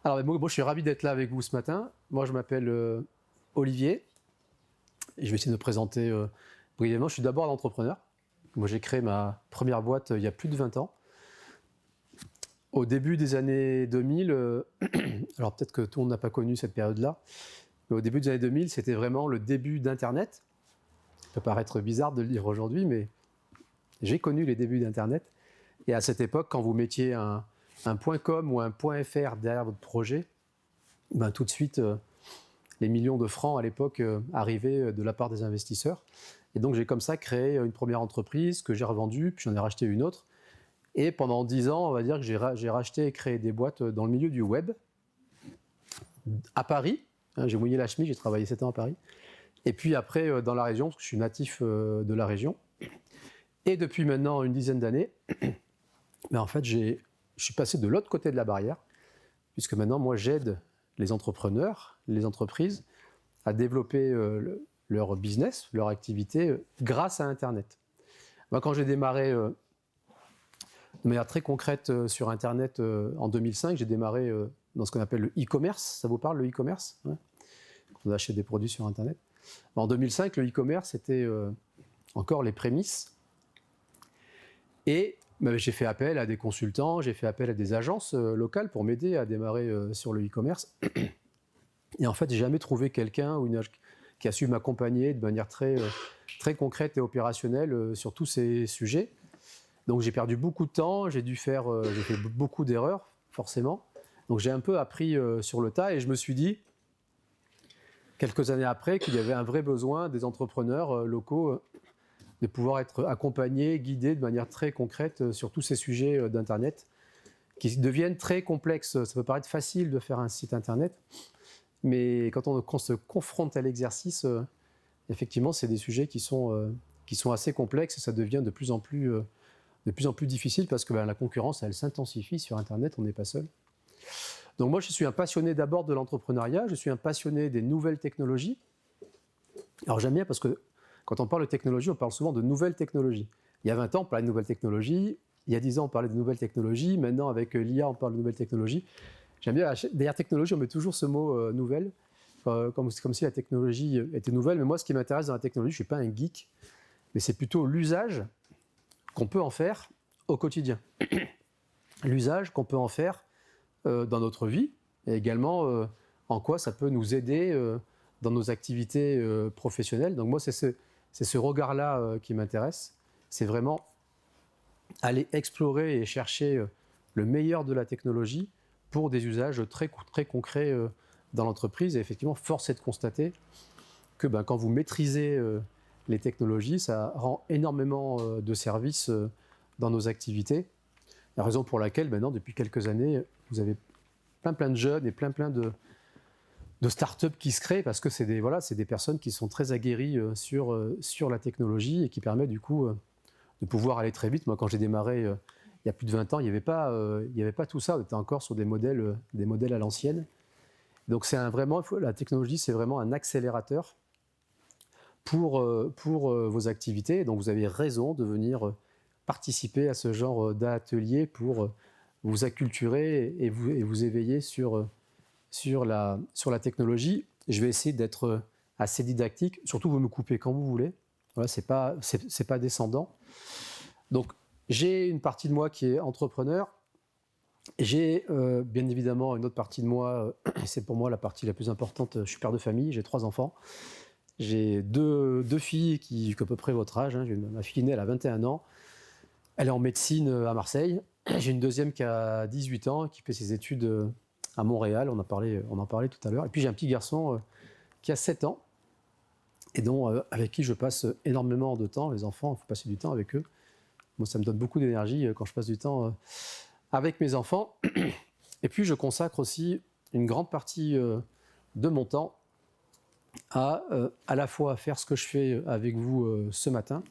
Alors, moi, je suis ravi d'être là avec vous ce matin. Moi, je m'appelle Olivier. Et je vais essayer de me présenter brièvement. Je suis d'abord un entrepreneur. Moi, j'ai créé ma première boîte il y a plus de 20 ans. Au début des années 2000, alors peut-être que tout le monde n'a pas connu cette période-là, mais au début des années 2000, c'était vraiment le début d'Internet. Ça peut paraître bizarre de le dire aujourd'hui, mais j'ai connu les débuts d'Internet. Et à cette époque, quand vous mettiez un .com ou un .fr derrière votre projet, ben tout de suite, les millions de francs à l'époque arrivaient de la part des investisseurs. Et donc j'ai comme ça créé une première entreprise que j'ai revendue, puis j'en ai racheté une autre. Et pendant 10 ans, on va dire que j'ai racheté et créé des boîtes dans le milieu du web, à Paris. J'ai mouillé la chemise, j'ai travaillé 7 ans à Paris. Et puis après, dans la région, parce que je suis natif de la région. Et depuis maintenant une dizaine d'années, ben en fait, je suis passé de l'autre côté de la barrière, puisque maintenant, moi, j'aide les entrepreneurs, les entreprises, à développer leur business, leur activité, grâce à Internet. Moi, quand j'ai démarré de manière très concrète sur Internet en 2005, j'ai démarré dans ce qu'on appelle le e-commerce. Ça vous parle, le e-commerce, ouais. On achète des produits sur Internet. En 2005, le e-commerce, c'était encore les prémices. Et j'ai fait appel à des consultants, j'ai fait appel à des agences locales pour m'aider à démarrer sur le e-commerce. Et en fait, j'ai jamais trouvé quelqu'un qui a su m'accompagner de manière très concrète et opérationnelle sur tous ces sujets. Donc j'ai perdu beaucoup de temps, j'ai fait beaucoup d'erreurs, forcément. Donc j'ai un peu appris sur le tas et je me suis dit, quelques années après, qu'il y avait un vrai besoin des entrepreneurs locaux de pouvoir être accompagnés, guidés de manière très concrète sur tous ces sujets d'Internet qui deviennent très complexes. Ça peut paraître facile de faire un site Internet, mais quand on se confronte à l'exercice, effectivement, c'est des sujets qui sont assez complexes et ça devient de plus en plus difficile parce que la concurrence, elle s'intensifie sur Internet, on n'est pas seul. Donc moi, je suis un passionné d'abord de l'entrepreneuriat, je suis un passionné des nouvelles technologies. Alors j'aime bien parce que quand on parle de technologie, on parle souvent de nouvelles technologies. Il y a 20 ans, on parlait de nouvelles technologies. Il y a 10 ans, on parlait de nouvelles technologies. Maintenant, avec l'IA, on parle de nouvelles technologies. J'aime bien, derrière technologie, on met toujours ce mot nouvelle, comme si la technologie était nouvelle. Mais moi, ce qui m'intéresse dans la technologie, je ne suis pas un geek, mais c'est plutôt l'usage qu'on peut en faire au quotidien. L'usage qu'on peut en faire dans notre vie, et également en quoi ça peut nous aider dans nos activités professionnelles. Donc moi, c'est ce regard-là qui m'intéresse. C'est vraiment aller explorer et chercher le meilleur de la technologie pour des usages très, très concrets dans l'entreprise. Et effectivement, force est de constater que quand vous maîtrisez les technologies, ça rend énormément de services dans nos activités. La raison pour laquelle, maintenant, depuis quelques années, vous avez plein de jeunes et plein de start-up qui se créent parce que c'est des personnes qui sont très aguerries sur la technologie et qui permettent du coup de pouvoir aller très vite. Moi, quand j'ai démarré il y a plus de 20 ans, il n'y avait pas tout ça. On était encore sur des modèles à l'ancienne. Donc la technologie, c'est vraiment un accélérateur pour vos activités. Donc vous avez raison de venir participer à ce genre d'atelier pour vous acculturer et vous éveiller sur la technologie. Je vais essayer d'être assez didactique. Surtout, vous me coupez quand vous voulez. Voilà, c'est pas descendant. Donc, j'ai une partie de moi qui est entrepreneur. J'ai bien évidemment une autre partie de moi, c'est pour moi la partie la plus importante. Je suis père de famille, j'ai 3 enfants. J'ai deux filles qui ont à peu près votre âge. Ma fille aînée, elle a 21 ans. Elle est en médecine à Marseille. J'ai une deuxième qui a 18 ans, qui fait ses études à Montréal. On en parlait tout à l'heure. Et puis j'ai un petit garçon qui a 7 ans et avec qui je passe énormément de temps. Les enfants, il faut passer du temps avec eux. Moi, ça me donne beaucoup d'énergie quand je passe du temps avec mes enfants. Et puis je consacre aussi une grande partie de mon temps à la fois faire ce que je fais avec vous ce matin.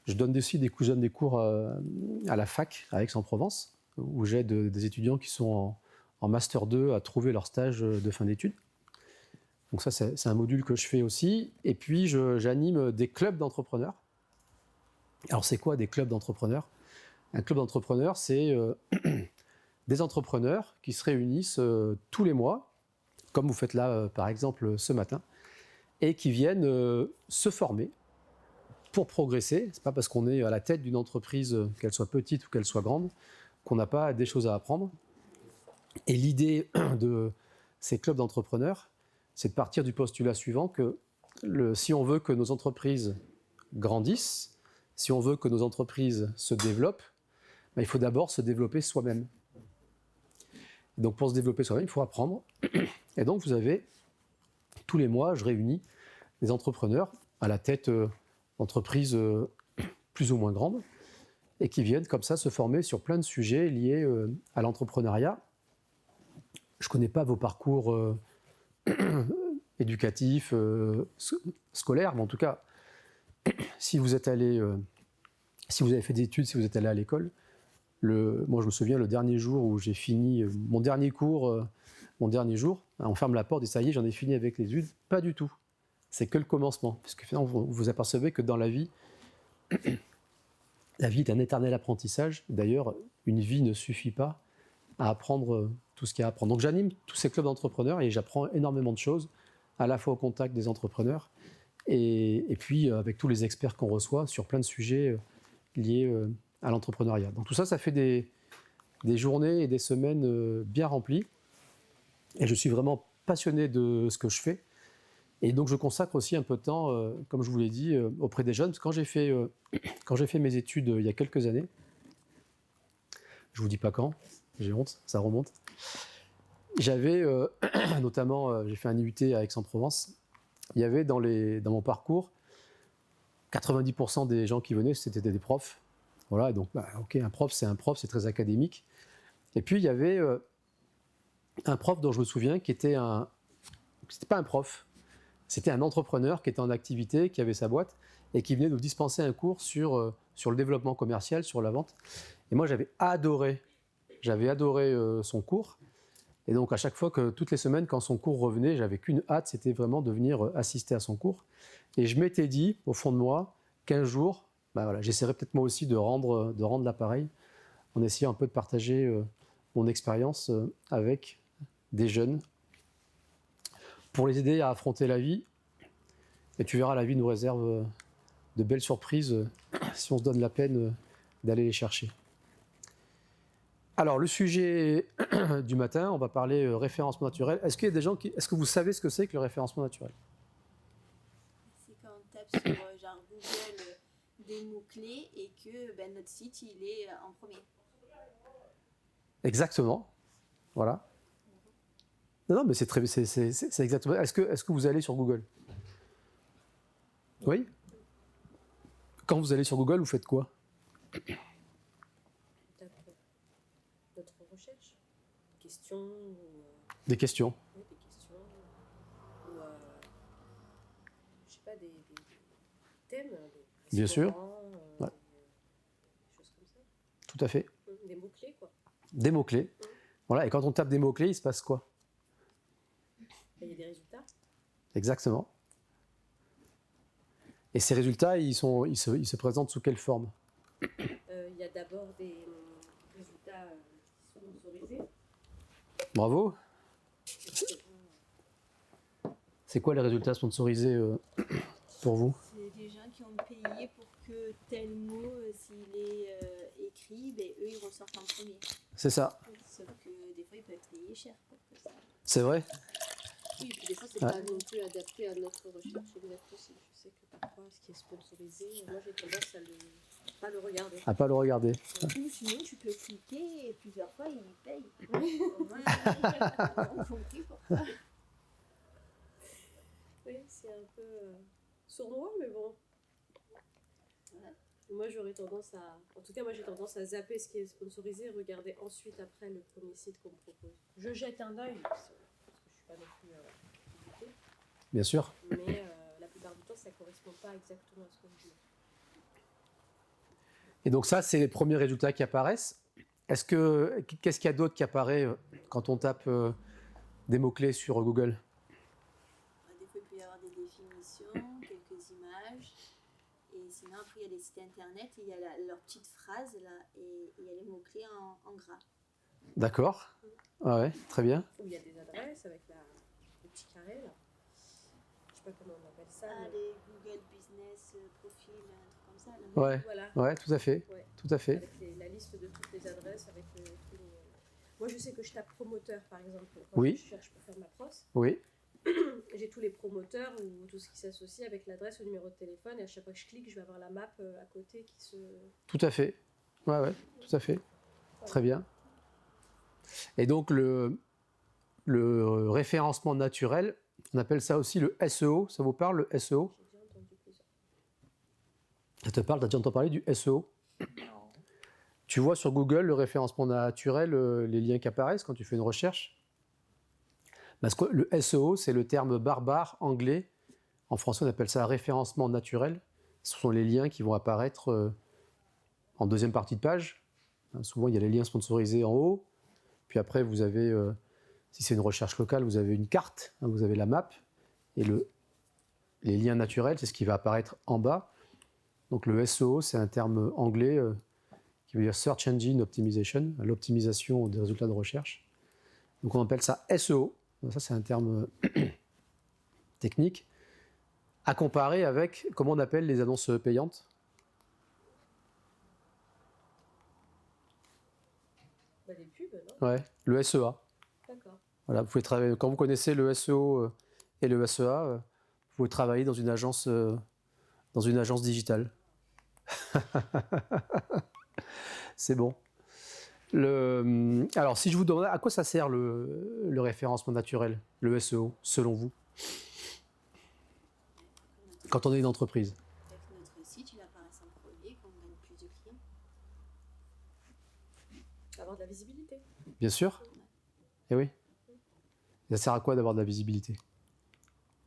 Je donne aussi des cours à la fac à Aix-en-Provence, où j'aide des étudiants qui sont en Master 2 à trouver leur stage de fin d'études. Donc ça, c'est un module que je fais aussi. Et puis, j'anime des clubs d'entrepreneurs. Alors, c'est quoi des clubs d'entrepreneurs ? Un club d'entrepreneurs, c'est des entrepreneurs qui se réunissent tous les mois, comme vous faites là par exemple ce matin, et qui viennent se former pour progresser. Ce n'est pas parce qu'on est à la tête d'une entreprise, qu'elle soit petite ou qu'elle soit grande, qu'on n'a pas des choses à apprendre. Et l'idée de ces clubs d'entrepreneurs, c'est de partir du postulat suivant que si on veut que nos entreprises grandissent, si on veut que nos entreprises se développent, ben, il faut d'abord se développer soi-même. Donc pour se développer soi-même, il faut apprendre. Et donc vous avez, tous les mois, je réunis des entrepreneurs à la tête d'entreprises plus ou moins grandes et qui viennent comme ça se former sur plein de sujets liés à l'entrepreneuriat. Je ne connais pas vos parcours éducatifs, scolaires, mais en tout cas, si vous êtes allé, si vous avez fait des études, si vous êtes allé à l'école, moi je me souviens le dernier jour où j'ai fini mon dernier cours, mon dernier jour, on ferme la porte et ça y est, j'en ai fini avec les études. Pas du tout. C'est que le commencement. Parce que finalement, vous apercevez que dans la vie est un éternel apprentissage. D'ailleurs, une vie ne suffit pas à apprendre tout ce qu'il y a à apprendre. Donc j'anime tous ces clubs d'entrepreneurs et j'apprends énormément de choses, à la fois au contact des entrepreneurs et puis avec tous les experts qu'on reçoit sur plein de sujets liés à l'entrepreneuriat. Donc tout ça, ça fait des journées et des semaines bien remplies. Et je suis vraiment passionné de ce que je fais. Et donc je consacre aussi un peu de temps, comme je vous l'ai dit, auprès des jeunes. Parce que quand j'ai fait mes études il y a quelques années, je ne vous dis pas quand, j'ai honte, ça remonte. J'avais notamment, j'ai fait un IUT à Aix-en-Provence. Il y avait dans mon parcours, 90% des gens qui venaient, c'était des profs. Voilà, donc ok, un prof, c'est très académique. Et puis il y avait un prof dont je me souviens qui était c'était pas un prof, c'était un entrepreneur qui était en activité, qui avait sa boîte et qui venait nous dispenser un cours sur le développement commercial, sur la vente. Et moi, j'avais adoré son cours. Et donc, à chaque fois toutes les semaines, quand son cours revenait, j'avais qu'une hâte, c'était vraiment de venir assister à son cours. Et je m'étais dit, au fond de moi, qu'un jour, voilà, j'essaierais peut-être moi aussi de rendre l'appareil en essayant un peu de partager mon expérience avec des jeunes pour les aider à affronter la vie. Et tu verras, la vie nous réserve de belles surprises si on se donne la peine d'aller les chercher. Alors, le sujet du matin, on va parler référencement naturel. Est-ce qu'il y a des gens est-ce que vous savez ce que c'est que le référencement naturel? C'est quand on tape sur genre Google des mots-clés et que notre site il est en premier. Exactement. Voilà. Non, mais c'est exactement. Est-ce que vous allez sur Google? Oui. Quand vous allez sur Google, vous faites quoi? Votre recherche, questions. Des questions. Oui, des questions. Ou, je sais pas, des thèmes. Bien sûr. Ouais. Des choses comme ça. Tout à fait. Des mots-clés, quoi. Des mots-clés. Voilà, et quand on tape des mots-clés, il se passe quoi? Il y a des résultats. Exactement. Et ces résultats, ils se présentent sous quelle forme? Il y a d'abord des résultats sponsorisés. Bravo. C'est quoi les résultats sponsorisés pour vous? C'est des gens qui ont payé pour que tel mot, s'il est écrit, eux ils ressortent en premier. C'est ça. Sauf que des fois ils peuvent payer cher pour que ça. C'est vrai? Oui, puis des fois c'est pas non plus adapté à notre recherche exacte aussi. Je sais que parfois ce qui est sponsorisé, moi j'ai tendance à pas le regarder. À pas le regarder. Ou sinon tu peux cliquer et plusieurs fois ils payent. Oui. On compris pourquoi. Oui, c'est un peu sournois, mais bon. Moi j'aurais tendance en tout cas moi j'ai tendance à zapper ce qui est sponsorisé et regarder ensuite après le premier site qu'on me propose. Je jette un œil parce que je suis pas non plus publicité. Bien sûr. Mais la plupart du temps ça correspond pas exactement à ce que je veux. Et donc ça, c'est les premiers résultats qui apparaissent. Qu'est-ce qu'il y a d'autre qui apparaît quand on tape des mots-clés sur Google? Des fois il peut y avoir des définitions, quelques images. Et sinon, après, il y a les sites internet, il y a leurs petites phrases là, et il y a les mots-clés en gras. D'accord. Ah ouais, très bien. où il y a des adresses avec le petit carré là. Je sais pas comment on appelle ça. Ah, mais les Google Business Profil, un truc comme ça. Là. Ouais, voilà. ouais, tout à fait. Ouais. Tout à fait. Avec la liste de toutes les adresses, avec tous les... Moi, je sais que je tape promoteur, par exemple, quand Oui. je cherche pour faire ma crosse. Oui, J'ai tous les promoteurs ou tout ce qui s'associe avec l'adresse, le numéro de téléphone, et à chaque fois que je clique, je vais avoir la map à côté qui se... tout à fait. Ouais, ouais, tout à fait. Très bien. Et donc, le référencement naturel, on appelle ça aussi le SEO. Ça vous parle, le SEO? J'ai déjà entendu plusieurs. Ça te parle? Tu as déjà entendu parler du SEO? Tu vois sur Google le référencement naturel, les liens qui apparaissent quand tu fais une recherche? Parce que le SEO, c'est le terme barbare anglais. En français, on appelle ça référencement naturel. Ce sont les liens qui vont apparaître en deuxième partie de page. Souvent, il y a les liens sponsorisés en haut. Puis après, vous avez, si c'est une recherche locale, vous avez une carte, vous avez la map. Et les liens naturels, c'est ce qui va apparaître en bas. Donc le SEO, c'est un terme anglais qui veut dire Search Engine Optimization, l'optimisation des résultats de recherche. Donc on appelle ça SEO. Ça, c'est un terme technique. À comparer avec, comment on appelle les annonces payantes? Bah, des pubs, non? Ouais, le SEA. D'accord. Voilà, vous pouvez travailler, quand vous connaissez le SEO et le SEA, vous pouvez travailler dans une agence digitale. C'est bon. Alors, si je vous demande à quoi ça sert le référencement naturel, le SEO, selon vous, quand on est une entreprise? Avec notre site, il apparaît en premier, qu'on gagne plus de clients. Avoir de la visibilité. Bien sûr. Eh oui. Ça sert à quoi d'avoir de la visibilité?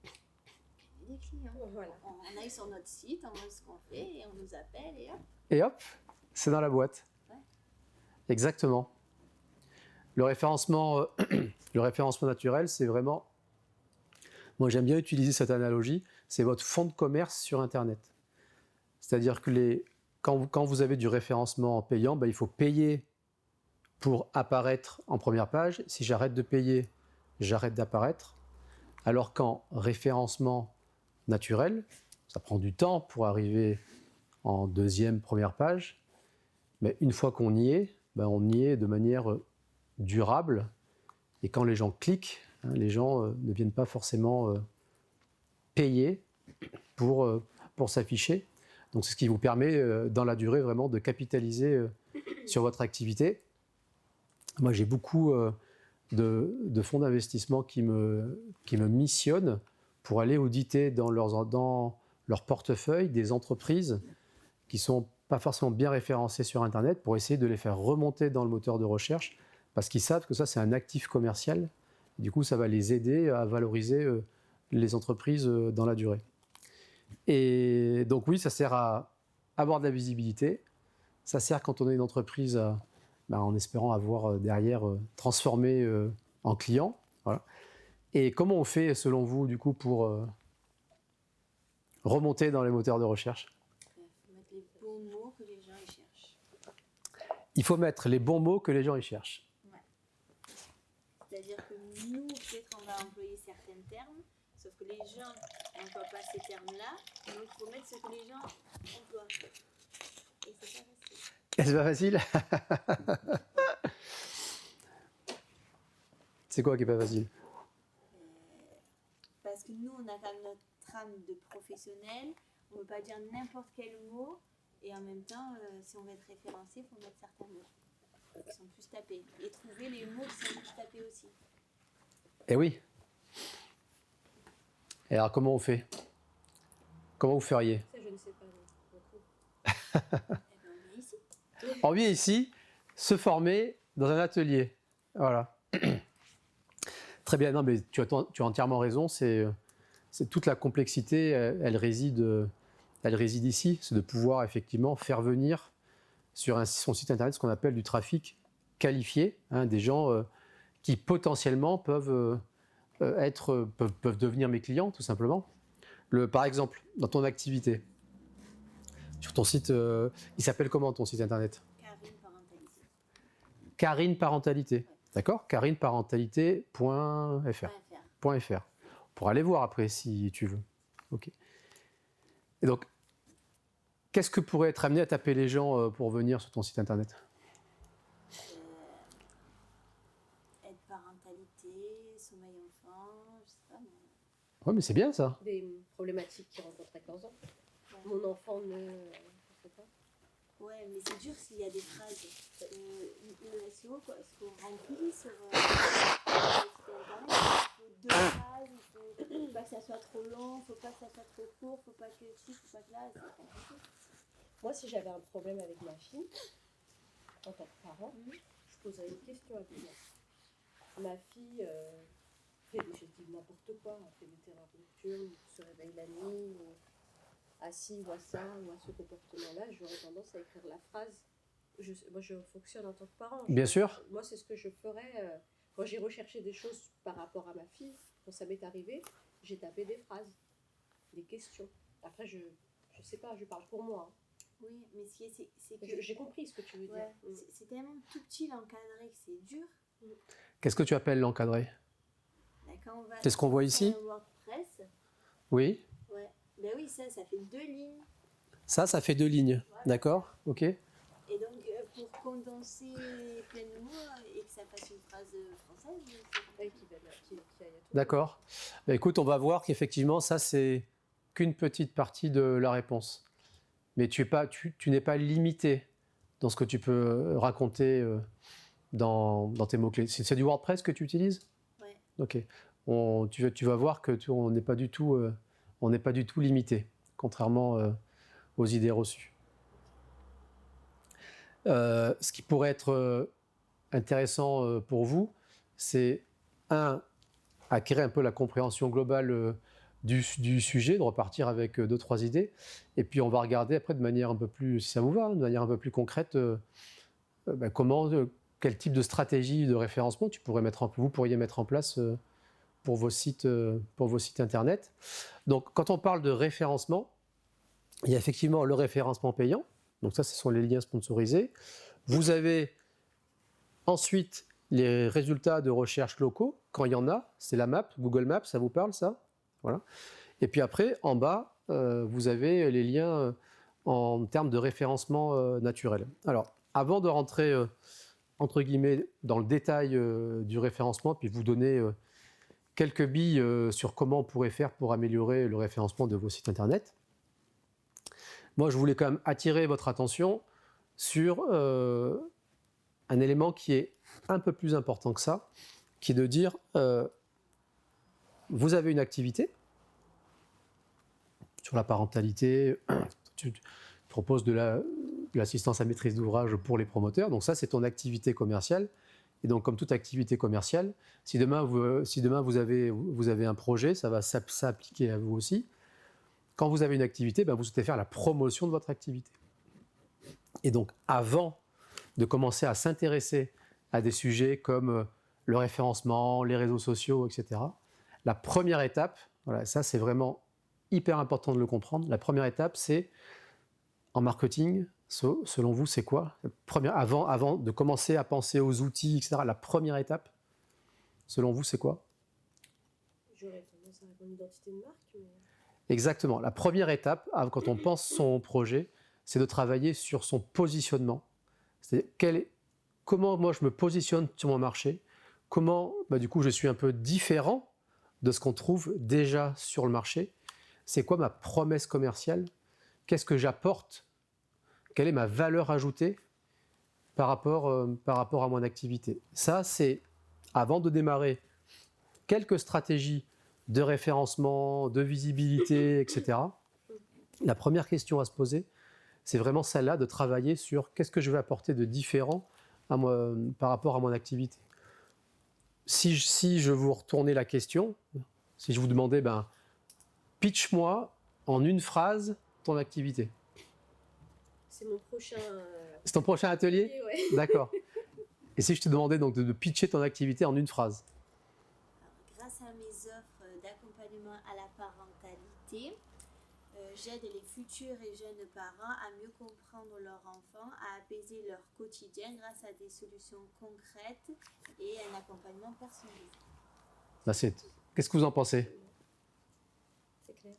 Gagner des clients. Voilà. On aille sur notre site, on voit ce qu'on fait et on nous appelle et hop. Et hop, c'est dans la boîte. Ouais. Exactement. Le référencement naturel, c'est vraiment... Moi, j'aime bien utiliser cette analogie. C'est votre fonds de commerce sur Internet. C'est-à-dire que quand vous avez du référencement payant, il faut payer pour apparaître en première page. Si j'arrête de payer, j'arrête d'apparaître. Alors qu'en référencement naturel, ça prend du temps pour arriver en deuxième, première page. Mais une fois qu'on y est, on y est de manière durable. Et quand les gens cliquent, les gens ne viennent pas forcément payer pour s'afficher. Donc c'est ce qui vous permet, dans la durée, vraiment de capitaliser sur votre activité. Moi, j'ai beaucoup de fonds d'investissement qui me missionnent pour aller auditer dans leur portefeuille des entreprises qui ne sont pas forcément bien référencées sur Internet pour essayer de les faire remonter dans le moteur de recherche parce qu'ils savent que ça, c'est un actif commercial. Du coup, ça va les aider à valoriser les entreprises dans la durée. Et donc oui, ça sert à avoir de la visibilité. Ça sert quand on est une entreprise en espérant avoir derrière transformé en client. Voilà. Et comment on fait, selon vous, du coup, pour remonter dans les moteurs de recherche? Il faut mettre les bons mots que les gens y cherchent. Il faut mettre les bons mots que les gens y cherchent. Ouais. C'est-à-dire que nous, peut-être, on va employer certains termes, sauf que les gens n'emploient pas ces termes-là, donc il faut mettre ce que les gens emploient. Et c'est pas facile. Et c'est pas facile. C'est quoi qui est pas facile? Parce que nous, on a quand même notre trame de professionnel, on ne peut pas dire n'importe quel mot, et en même temps, si on veut être référencé, il faut mettre certains mots qui sont plus tapés, et trouver les mots qui sont plus tapés aussi. Eh oui. Et alors, comment on fait? Comment vous feriez? Ça, je ne sais pas. Eh ben, on est ici. On vient ici se former dans un atelier. Voilà. Très bien, non, mais tu as entièrement raison. C'est toute la complexité, elle réside ici. C'est de pouvoir effectivement faire venir sur son site internet ce qu'on appelle du trafic qualifié, des gens qui potentiellement peuvent devenir mes clients, tout simplement. Par exemple, dans ton activité, sur ton site, il s'appelle comment ton site internet? Karine parentalisée. Karine Parentalité. D'accord? karineparentalité.fr. .fr. Pour aller voir après si tu veux. Ok. Et donc, qu'est-ce que pourraient être amenés à taper les gens pour venir sur ton site internet? Aide parentalité, sommeil enfant, je sais pas. Oui, mais c'est bien ça. Des problématiques qu'ils rencontrent avec leurs enfants. Mon enfant ne... Je sais pas. Ouais, mais c'est dur s'il y a des phrases. Le SEO, quoi, ce qu'on remplit sur internet, il faut 2 phrases, il faut pas que ça soit trop long, il faut pas que ça soit trop court, il faut pas que ci, il faut pas que là, c'est compliqué. Moi, si j'avais un problème avec ma fille, en tant que parent, je poserais une question à lui. Ma fille fait des choses, n'importe quoi, elle fait des terreurs nocturnes, se réveille la nuit, ou à ci ou à ça, ou à ce comportement-là, j'aurais tendance à écrire la phrase. Moi, je fonctionne en tant que parent. Bien sûr. Moi, c'est ce que je ferais. Quand j'ai recherché des choses par rapport à ma fille, quand ça m'est arrivé, j'ai tapé des phrases, des questions. Après, je sais pas, je parle pour moi. Oui, mais c'est que... J'ai compris ce que tu veux dire. C'est tellement tout petit l'encadré que c'est dur. Qu'est-ce que tu appelles l'encadré? C'est ce qu'on voit ici? WordPress. Oui. Ouais. Ben oui, ça fait 2 lignes. Ça fait 2 lignes. Voilà. D'accord, ok. Et donc, pour condenser plein de mots et que ça fasse une phrase française, d'accord. Bah, écoute, on va voir qu'effectivement, ça, c'est qu'une petite partie de la réponse. Mais tu n'es pas limité dans ce que tu peux raconter dans tes mots-clés. C'est du WordPress que tu utilises? Oui. Ok. Tu vas voir que on n'est pas du tout limité, contrairement aux idées reçues. Ce qui pourrait être intéressant pour vous, c'est acquérir un peu la compréhension globale du sujet, de repartir avec 2-3 idées, et puis on va regarder après de manière un peu plus, si ça vous va, de manière un peu plus concrète, quel type de stratégie de référencement vous pourriez mettre en place pour vos sites internet. Donc quand on parle de référencement, il y a effectivement le référencement payant, donc ça ce sont les liens sponsorisés. Vous avez ensuite les résultats de recherche locaux, quand il y en a, c'est la map, Google Maps, ça vous parle ça? Voilà. Et puis après, en bas, vous avez les liens en termes de référencement naturel. Alors, avant de rentrer, entre guillemets, dans le détail du référencement, puis vous donner quelques billes sur comment on pourrait faire pour améliorer le référencement de vos sites internet, moi, je voulais quand même attirer votre attention sur un élément qui est un peu plus important que ça, qui est de dire vous avez une activité sur la parentalité, tu proposes de l'assistance à maîtrise d'ouvrage pour les promoteurs, donc ça c'est ton activité commerciale. Et donc comme toute activité commerciale, si demain vous avez un projet, ça va s'appliquer à vous aussi. Quand vous avez une activité, vous souhaitez faire la promotion de votre activité. Et donc avant de commencer à s'intéresser à des sujets comme le référencement, les réseaux sociaux, etc., la première étape, voilà, ça c'est vraiment hyper important de le comprendre, la première étape c'est, en marketing, selon vous c'est quoi? Avant de commencer à penser aux outils, etc., la première étape, selon vous c'est quoi? J'aurais tendance à répondre identité de marque. Mais... Exactement, la première étape, quand on pense son projet, c'est de travailler sur son positionnement. C'est-à-dire comment moi je me positionne sur mon marché, comment du coup je suis un peu différent de ce qu'on trouve déjà sur le marché, c'est quoi ma promesse commerciale, qu'est-ce que j'apporte, quelle est ma valeur ajoutée par rapport à mon activité. Ça c'est, avant de démarrer, quelques stratégies de référencement, de visibilité, etc. La première question à se poser, c'est vraiment celle-là, de travailler sur qu'est-ce que je vais apporter de différent par rapport à mon activité. Si je vous retournais la question, si je vous demandais, pitch-moi en une phrase ton activité. C'est mon prochain... C'est ton prochain atelier? Ouais. D'accord. Et si je te demandais donc de pitcher ton activité en une phrase? Alors, grâce à mes offres d'accompagnement à la parentalité, j'aide les futurs et jeunes parents à mieux comprendre leur enfant, à apaiser leur quotidien grâce à des solutions concrètes et un accompagnement personnalisé. Là, qu'est-ce que vous en pensez? C'est clair.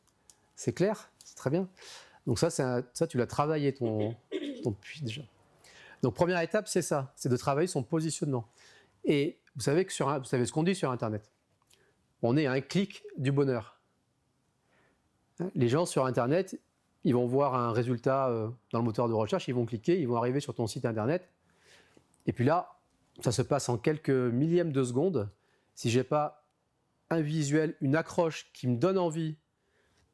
C'est clair? C'est très bien. Donc ça, tu l'as travaillé, ton puits déjà. Donc première étape, c'est ça, c'est de travailler son positionnement. Et vous savez ce qu'on dit sur Internet. On est à un clic du bonheur. Les gens sur Internet, ils vont voir un résultat dans le moteur de recherche, ils vont cliquer, ils vont arriver sur ton site Internet. Et puis là, ça se passe en quelques millièmes de seconde. Si je n'ai pas un visuel, une accroche qui me donne envie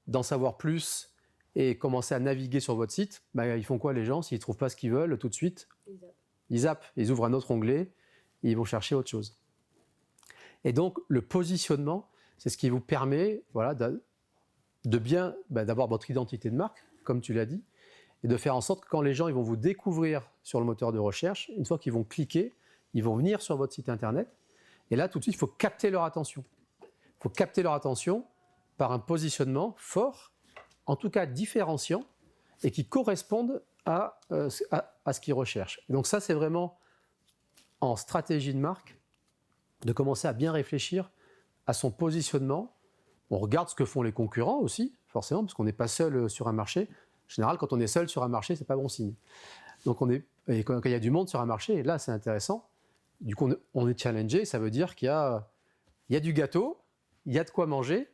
d'en savoir plus et commencer à naviguer sur votre site, bah, ils font quoi les gens? S'ils ne trouvent pas ce qu'ils veulent tout de suite, ils zappent, ils ouvrent un autre onglet et ils vont chercher autre chose. Et donc, le positionnement, c'est ce qui vous permet de bien d'avoir votre identité de marque, comme tu l'as dit, et de faire en sorte que quand les gens ils vont vous découvrir sur le moteur de recherche, une fois qu'ils vont cliquer, ils vont venir sur votre site Internet. Et là, tout de suite, il faut capter leur attention. Il faut capter leur attention par un positionnement fort, en tout cas différenciant, et qui corresponde à ce qu'ils recherchent. Et donc ça, c'est vraiment en stratégie de marque, de commencer à bien réfléchir à son positionnement. On regarde ce que font les concurrents aussi, forcément, parce qu'on n'est pas seul sur un marché. En général, quand on est seul sur un marché, ce n'est pas bon signe. Donc et quand il y a du monde sur un marché, là, c'est intéressant. Du coup, on est challengé, ça veut dire qu'il y a du gâteau, il y a de quoi manger.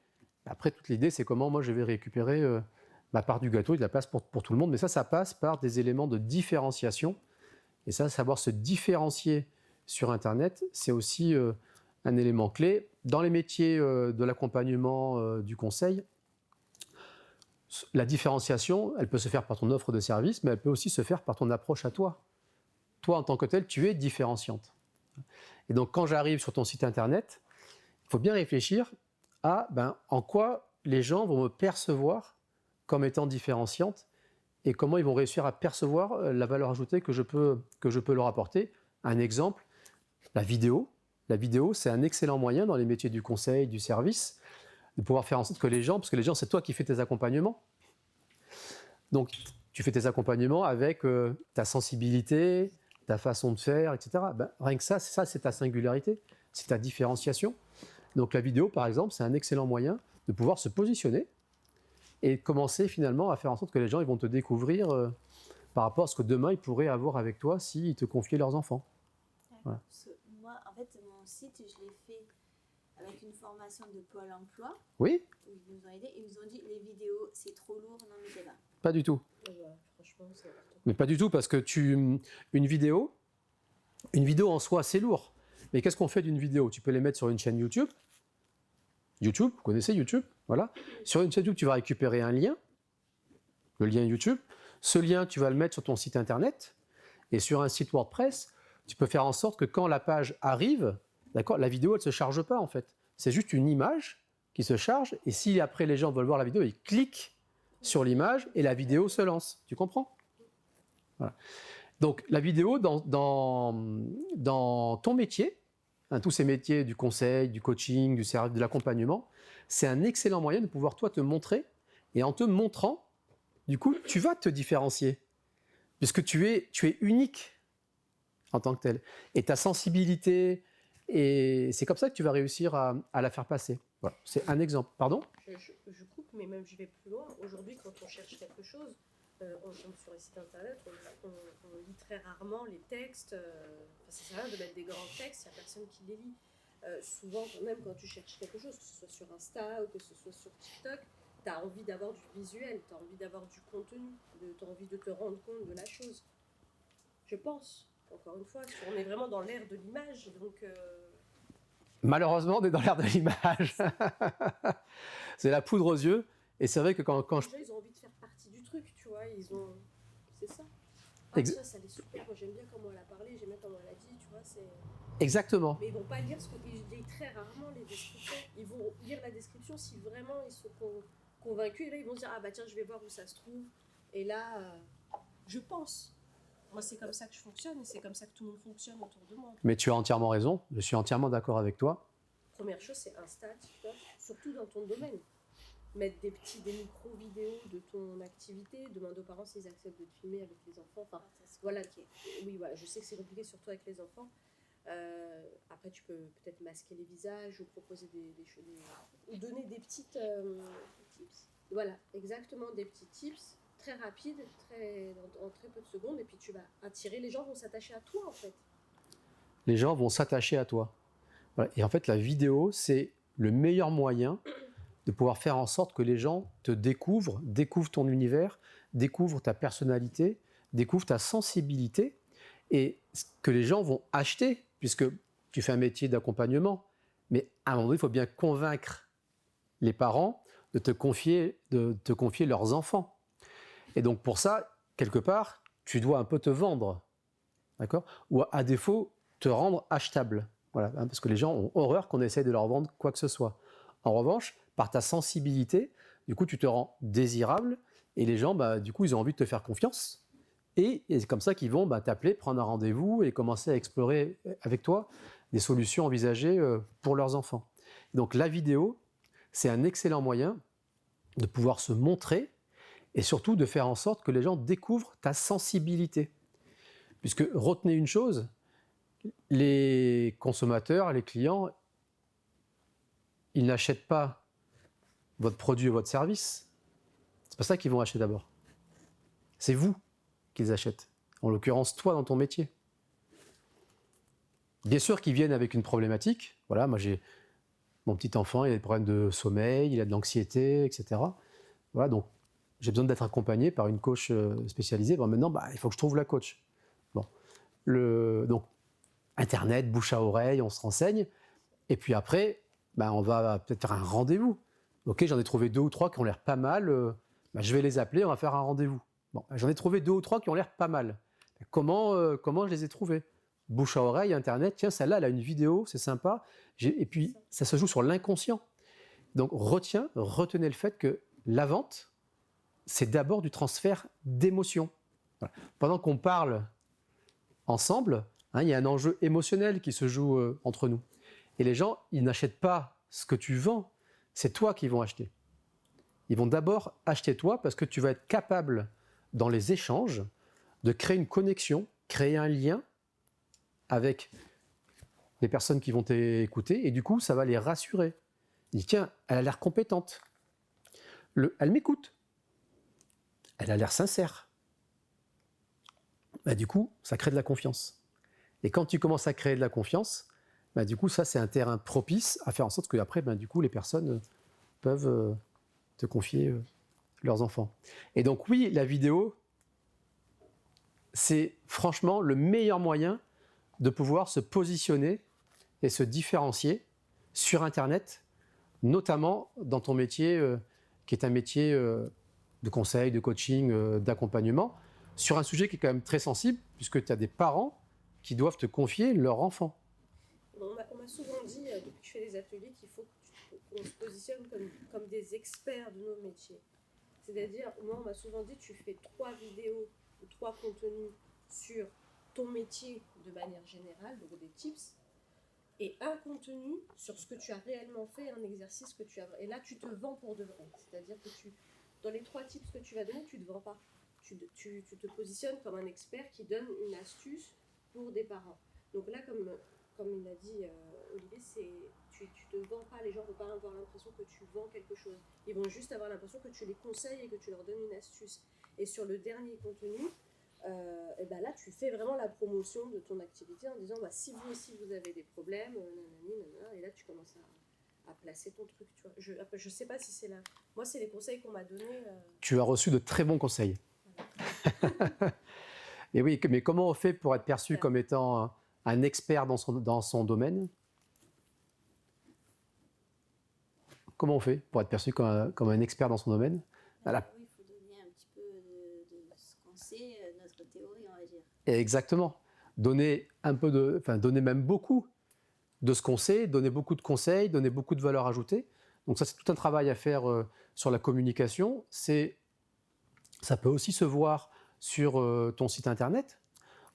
Après, toute l'idée, c'est comment moi je vais récupérer ma part du gâteau et de la place pour tout le monde. Mais ça passe par des éléments de différenciation. Et ça, savoir se différencier sur Internet, c'est aussi un élément clé. Dans les métiers de l'accompagnement, du conseil, la différenciation, elle peut se faire par ton offre de service, mais elle peut aussi se faire par ton approche à toi. Toi, en tant que tel, tu es différenciante. Et donc, quand j'arrive sur ton site Internet, il faut bien réfléchir à en quoi les gens vont me percevoir comme étant différenciante et comment ils vont réussir à percevoir la valeur ajoutée que je peux leur apporter. Un exemple, la vidéo. La vidéo, c'est un excellent moyen dans les métiers du conseil, du service, de pouvoir faire en sorte que les gens, parce que les gens, c'est toi qui fais tes accompagnements. Donc, tu fais tes accompagnements avec ta sensibilité, ta façon de faire, etc. Rien que ça, c'est ta singularité, c'est ta différenciation. Donc, la vidéo, par exemple, c'est un excellent moyen de pouvoir se positionner et commencer finalement à faire en sorte que les gens ils vont te découvrir par rapport à ce que demain ils pourraient avoir avec toi s'ils te confiaient leurs enfants. Voilà. Moi, en fait, mon site, je l'ai fait avec une formation de Pôle emploi. Oui. Où ils nous ont aidés. Ils nous ont dit les vidéos, c'est trop lourd, non, mettez pas. Pas du tout. Franchement, c'est mais pas du tout, parce que une vidéo en soi, c'est lourd. Mais qu'est-ce qu'on fait d'une vidéo? Tu peux les mettre sur une chaîne YouTube. YouTube, vous connaissez YouTube? Voilà. Sur une chaîne YouTube, tu vas récupérer un lien, le lien YouTube. Ce lien, tu vas le mettre sur ton site Internet. Et sur un site WordPress, tu peux faire en sorte que quand la page arrive, d'accord, la vidéo, elle ne se charge pas en fait. C'est juste une image qui se charge. Et si après les gens veulent voir la vidéo, ils cliquent sur l'image et la vidéo se lance. Tu comprends? Voilà. Donc la vidéo dans ton métier, tous ces métiers du conseil, du coaching, du service, de l'accompagnement, c'est un excellent moyen de pouvoir toi te montrer. Et en te montrant, du coup, tu vas te différencier. Puisque tu es unique en tant que tel. Et ta sensibilité, et c'est comme ça que tu vas réussir à la faire passer. Voilà. C'est un exemple. Pardon? Je coupe, mais même je vais plus loin. Aujourd'hui, quand on cherche quelque chose, on tombe sur les sites internet, on lit très rarement les textes. Ça sert à rien de mettre des grands textes, il n'y a personne qui les lit. Souvent, même quand tu cherches quelque chose, que ce soit sur Insta ou que ce soit sur TikTok, tu as envie d'avoir du visuel, tu as envie d'avoir du contenu, tu as envie de te rendre compte de la chose. Je pense, encore une fois, on est vraiment dans l'ère de l'image, donc... Malheureusement, on est dans l'ère de l'image. C'est la poudre aux yeux. Et c'est vrai que quand ils ont envie de faire partie du truc, tu vois, c'est ça. Ça les super. Moi, j'aime bien comment elle a parlé, j'aime bien comment elle a dit, tu vois, c'est... Exactement. Mais ils vont pas lire ils lisent très rarement les descriptions. Ils vont lire la description si vraiment ils sont convaincus. Et là, ils vont se dire, ah bah tiens, je vais voir où ça se trouve. Et là, je pense. Moi, c'est comme ça que je fonctionne et c'est comme ça que tout le monde fonctionne autour de moi. Mais tu as entièrement raison. Je suis entièrement d'accord avec toi. Première chose, c'est Insta, TikTok, surtout dans ton domaine. mettre des micro-vidéos de ton activité, demande aux parents s'ils acceptent de te filmer avec les enfants. Enfin, voilà. Oui, voilà, je sais que c'est compliqué, surtout avec les enfants. Après, tu peux peut-être masquer les visages ou proposer des choses, ou donner des petites tips. Voilà, exactement, des petits tips très rapides, en très peu de secondes, et puis tu vas attirer, les gens vont s'attacher à toi en fait. Les gens vont s'attacher à toi. Voilà. Et en fait, la vidéo, c'est le meilleur moyen de pouvoir faire en sorte que les gens te découvrent ton univers, découvrent ta personnalité, découvrent ta sensibilité, et que les gens vont acheter, puisque tu fais un métier d'accompagnement. Mais à un moment donné, il faut bien convaincre les parents de te confier leurs enfants. Et donc pour ça, quelque part, tu dois un peu te vendre, d'accord ? Ou à défaut, te rendre achetable. Voilà, parce que les gens ont horreur qu'on essaye de leur vendre quoi que ce soit. En revanche, par ta sensibilité, du coup, tu te rends désirable et les gens, du coup, ils ont envie de te faire confiance. Et c'est comme ça qu'ils vont t'appeler, prendre un rendez-vous et commencer à explorer avec toi des solutions envisagées pour leurs enfants. Donc la vidéo, c'est un excellent moyen de pouvoir se montrer et surtout de faire en sorte que les gens découvrent ta sensibilité. Puisque retenez une chose, les consommateurs, les clients, ils n'achètent pas votre produit ou votre service. C'est pas ça qu'ils vont acheter d'abord. C'est vous qu'ils achètent. En l'occurrence, toi dans ton métier. Bien sûr qu'ils viennent avec une problématique. Voilà, moi j'ai mon petit enfant, il a des problèmes de sommeil, il a de l'anxiété, etc. Voilà, donc j'ai besoin d'être accompagné par une coach spécialisée. Bon, maintenant, il faut que je trouve la coach. Bon. Donc, Internet, bouche à oreille, on se renseigne. Et puis après, on va peut-être faire un rendez-vous. Ok, j'en ai trouvé 2 ou 3 qui ont l'air pas mal. Je vais les appeler, on va faire un rendez-vous. Bon, j'en ai trouvé 2 ou 3 qui ont l'air pas mal. Comment je les ai trouvés ? Bouche à oreille, Internet, tiens, celle-là, elle a une vidéo, c'est sympa. Et puis, ça se joue sur l'inconscient. Donc, retenez le fait que la vente, c'est d'abord du transfert d'émotions. Voilà. Pendant qu'on parle ensemble, il y a un enjeu émotionnel qui se joue entre nous. Et les gens, ils n'achètent pas ce que tu vends, c'est toi qu'ils vont acheter. Ils vont d'abord acheter toi parce que tu vas être capable, dans les échanges, de créer une connexion, créer un lien avec les personnes qui vont t'écouter, et du coup, ça va les rassurer. Ils disent, tiens, elle a l'air compétente. Elle m'écoute. Elle a l'air sincère. Du coup, ça crée de la confiance. Et quand tu commences à créer de la confiance, du coup, ça, c'est un terrain propice à faire en sorte que après, du coup, les personnes peuvent te confier leurs enfants. Et donc, oui, la vidéo, c'est franchement le meilleur moyen de pouvoir se positionner et se différencier sur Internet, notamment dans ton métier qui est un métier de conseil, de coaching, d'accompagnement, sur un sujet qui est quand même très sensible, puisque tu as des parents qui doivent te confier leur enfant. On m'a souvent dit, depuis que je fais des ateliers, qu'il faut qu'on se positionne comme des experts de nos métiers. C'est-à-dire, moi, on m'a souvent dit, tu fais 3 vidéos ou 3 contenus sur ton métier de manière générale, donc des tips, et un contenu sur ce que tu as réellement fait, un exercice que tu as... Et là, tu te vends pour de vrai. C'est-à-dire que dans les 3 tips que tu vas donner, tu ne te vends pas. Tu te positionnes comme un expert qui donne une astuce pour des parents. Donc là, comme il a dit Olivier, tu te vends pas, les gens ne vont pas avoir l'impression que tu vends quelque chose. Ils vont juste avoir l'impression que tu les conseilles et que tu leur donnes une astuce. Et sur le dernier contenu, là, tu fais vraiment la promotion de ton activité en disant si vous aussi vous avez des problèmes, et là tu commences à placer ton truc. Tu vois. Je sais pas si c'est là. Moi, c'est les conseils qu'on m'a donnés. Tu as reçu de très bons conseils. Et oui, mais comment on fait pour être perçu comme étant un expert dans son domaine ? Comment on fait pour être perçu comme un expert dans son domaine ? Oui, il faut donner un petit peu de ce qu'on sait, notre théorie, on va dire. Exactement. Donner même beaucoup de ce qu'on sait, donner beaucoup de conseils, donner beaucoup de valeur ajoutée. Donc ça, c'est tout un travail à faire sur la communication. Ça peut aussi se voir sur ton site internet.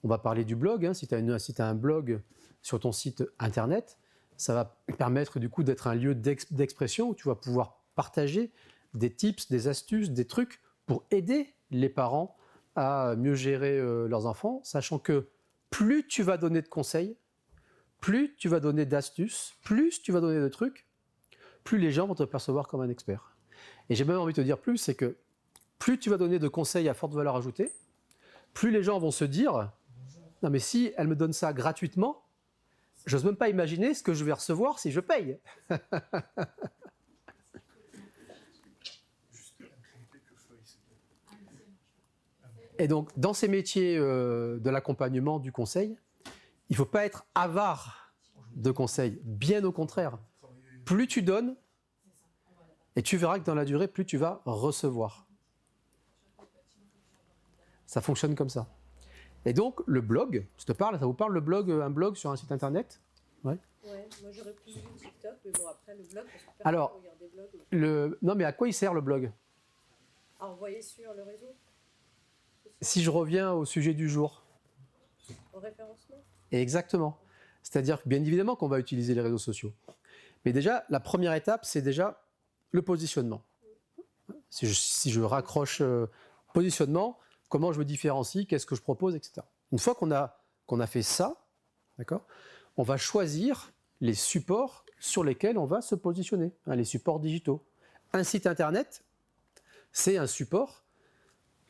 On va parler du blog. Si tu as un blog sur ton site internet, ça va permettre du coup d'être un lieu d'expression où tu vas pouvoir partager des tips, des astuces, des trucs pour aider les parents à mieux gérer leurs enfants, sachant que plus tu vas donner de conseils, plus tu vas donner d'astuces, plus tu vas donner de trucs, plus les gens vont te percevoir comme un expert. Et j'ai même envie de te dire plus, c'est que plus tu vas donner de conseils à forte valeur ajoutée, plus les gens vont se dire « Non mais si elle me donne ça gratuitement, j'ose même pas imaginer ce que je vais recevoir si je paye. » Et donc, dans ces métiers de l'accompagnement, du conseil, il ne faut pas être avare de conseils. Bien au contraire. Plus tu donnes, et tu verras que dans la durée, plus tu vas recevoir. Ça fonctionne comme ça. Et donc, le blog, ça vous parle le blog, un blog sur un site internet? Ouais, moi j'aurais plus vu TikTok, mais bon, après le blog, parce que personne Alors, ne regarde des blogs. non mais à quoi il sert le blog? À envoyer sur le réseau? Si je reviens au sujet du jour. Au référencement? Exactement. C'est-à-dire que bien évidemment qu'on va utiliser les réseaux sociaux. Mais déjà, la première étape, c'est déjà le positionnement. Si je raccroche positionnement, comment je me différencie, qu'est-ce que je propose, etc. Une fois qu'on a fait ça, d'accord, on va choisir les supports sur lesquels on va se positionner, les supports digitaux. Un site internet, c'est un support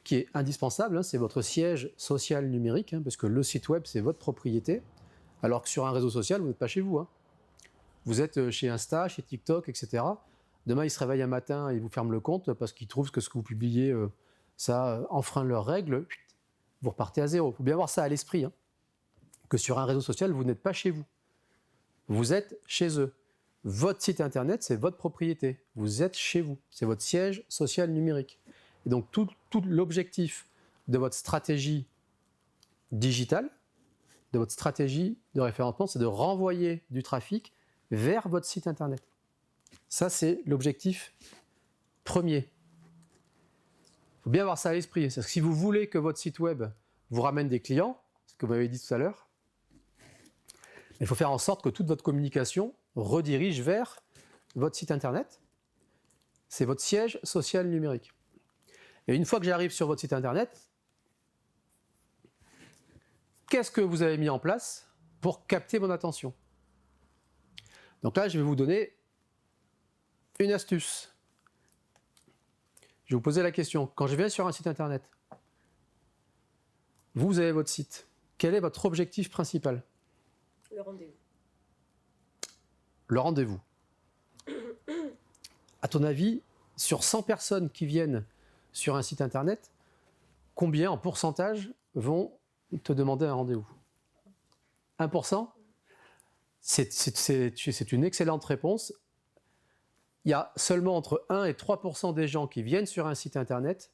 qui est indispensable, c'est votre siège social numérique, parce que le site web, c'est votre propriété, alors que sur un réseau social, vous n'êtes pas chez vous. Vous êtes chez Insta, chez TikTok, etc. Demain, ils se réveillent un matin et ils vous ferment le compte parce qu'ils trouvent que ce que vous publiez, ça enfreint leurs règles. Vous repartez à zéro. Il faut bien avoir ça à l'esprit, que sur un réseau social, vous n'êtes pas chez vous. Vous êtes chez eux. Votre site internet, c'est votre propriété. Vous êtes chez vous. C'est votre siège social numérique. Et donc, tout l'objectif de votre stratégie digitale, de votre stratégie de référencement, c'est de renvoyer du trafic vers votre site internet. Ça, c'est l'objectif premier. Il faut bien avoir ça à l'esprit. C'est-à-dire que si vous voulez que votre site web vous ramène des clients, ce que vous m'avez dit tout à l'heure, il faut faire en sorte que toute votre communication redirige vers votre site internet. C'est votre siège social numérique. Et une fois que j'arrive sur votre site internet, qu'est-ce que vous avez mis en place pour capter mon attention? Donc là, je vais vous donner une astuce. Je vais vous poser la question. Quand je viens sur un site internet, vous avez votre site. Quel est votre objectif principal? Le rendez-vous. Le rendez-vous. À ton avis, sur 100 personnes qui viennent sur un site internet, combien en pourcentage vont te demander un rendez-vous? 1%? C'est une excellente réponse. Il y a seulement entre 1 et 3% des gens qui viennent sur un site internet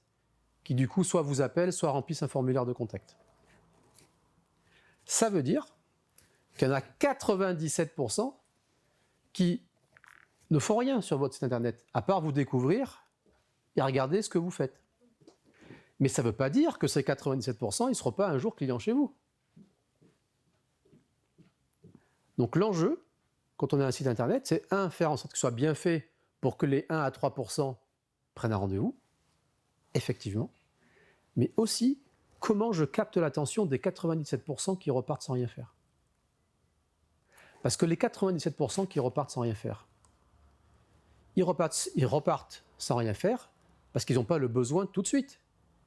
qui du coup soit vous appellent, soit remplissent un formulaire de contact. Ça veut dire qu'il y en a 97% qui ne font rien sur votre site internet, à part vous découvrir et regarder ce que vous faites. Mais ça ne veut pas dire que ces 97%, ils ne seront pas un jour clients chez vous. Donc l'enjeu, quand on a un site internet, c'est faire en sorte que ce soit bien fait pour que les 1 à 3% prennent un rendez-vous, effectivement, mais aussi comment je capte l'attention des 97% qui repartent sans rien faire. Parce que les 97% qui repartent sans rien faire, ils repartent sans rien faire parce qu'ils n'ont pas le besoin tout de suite.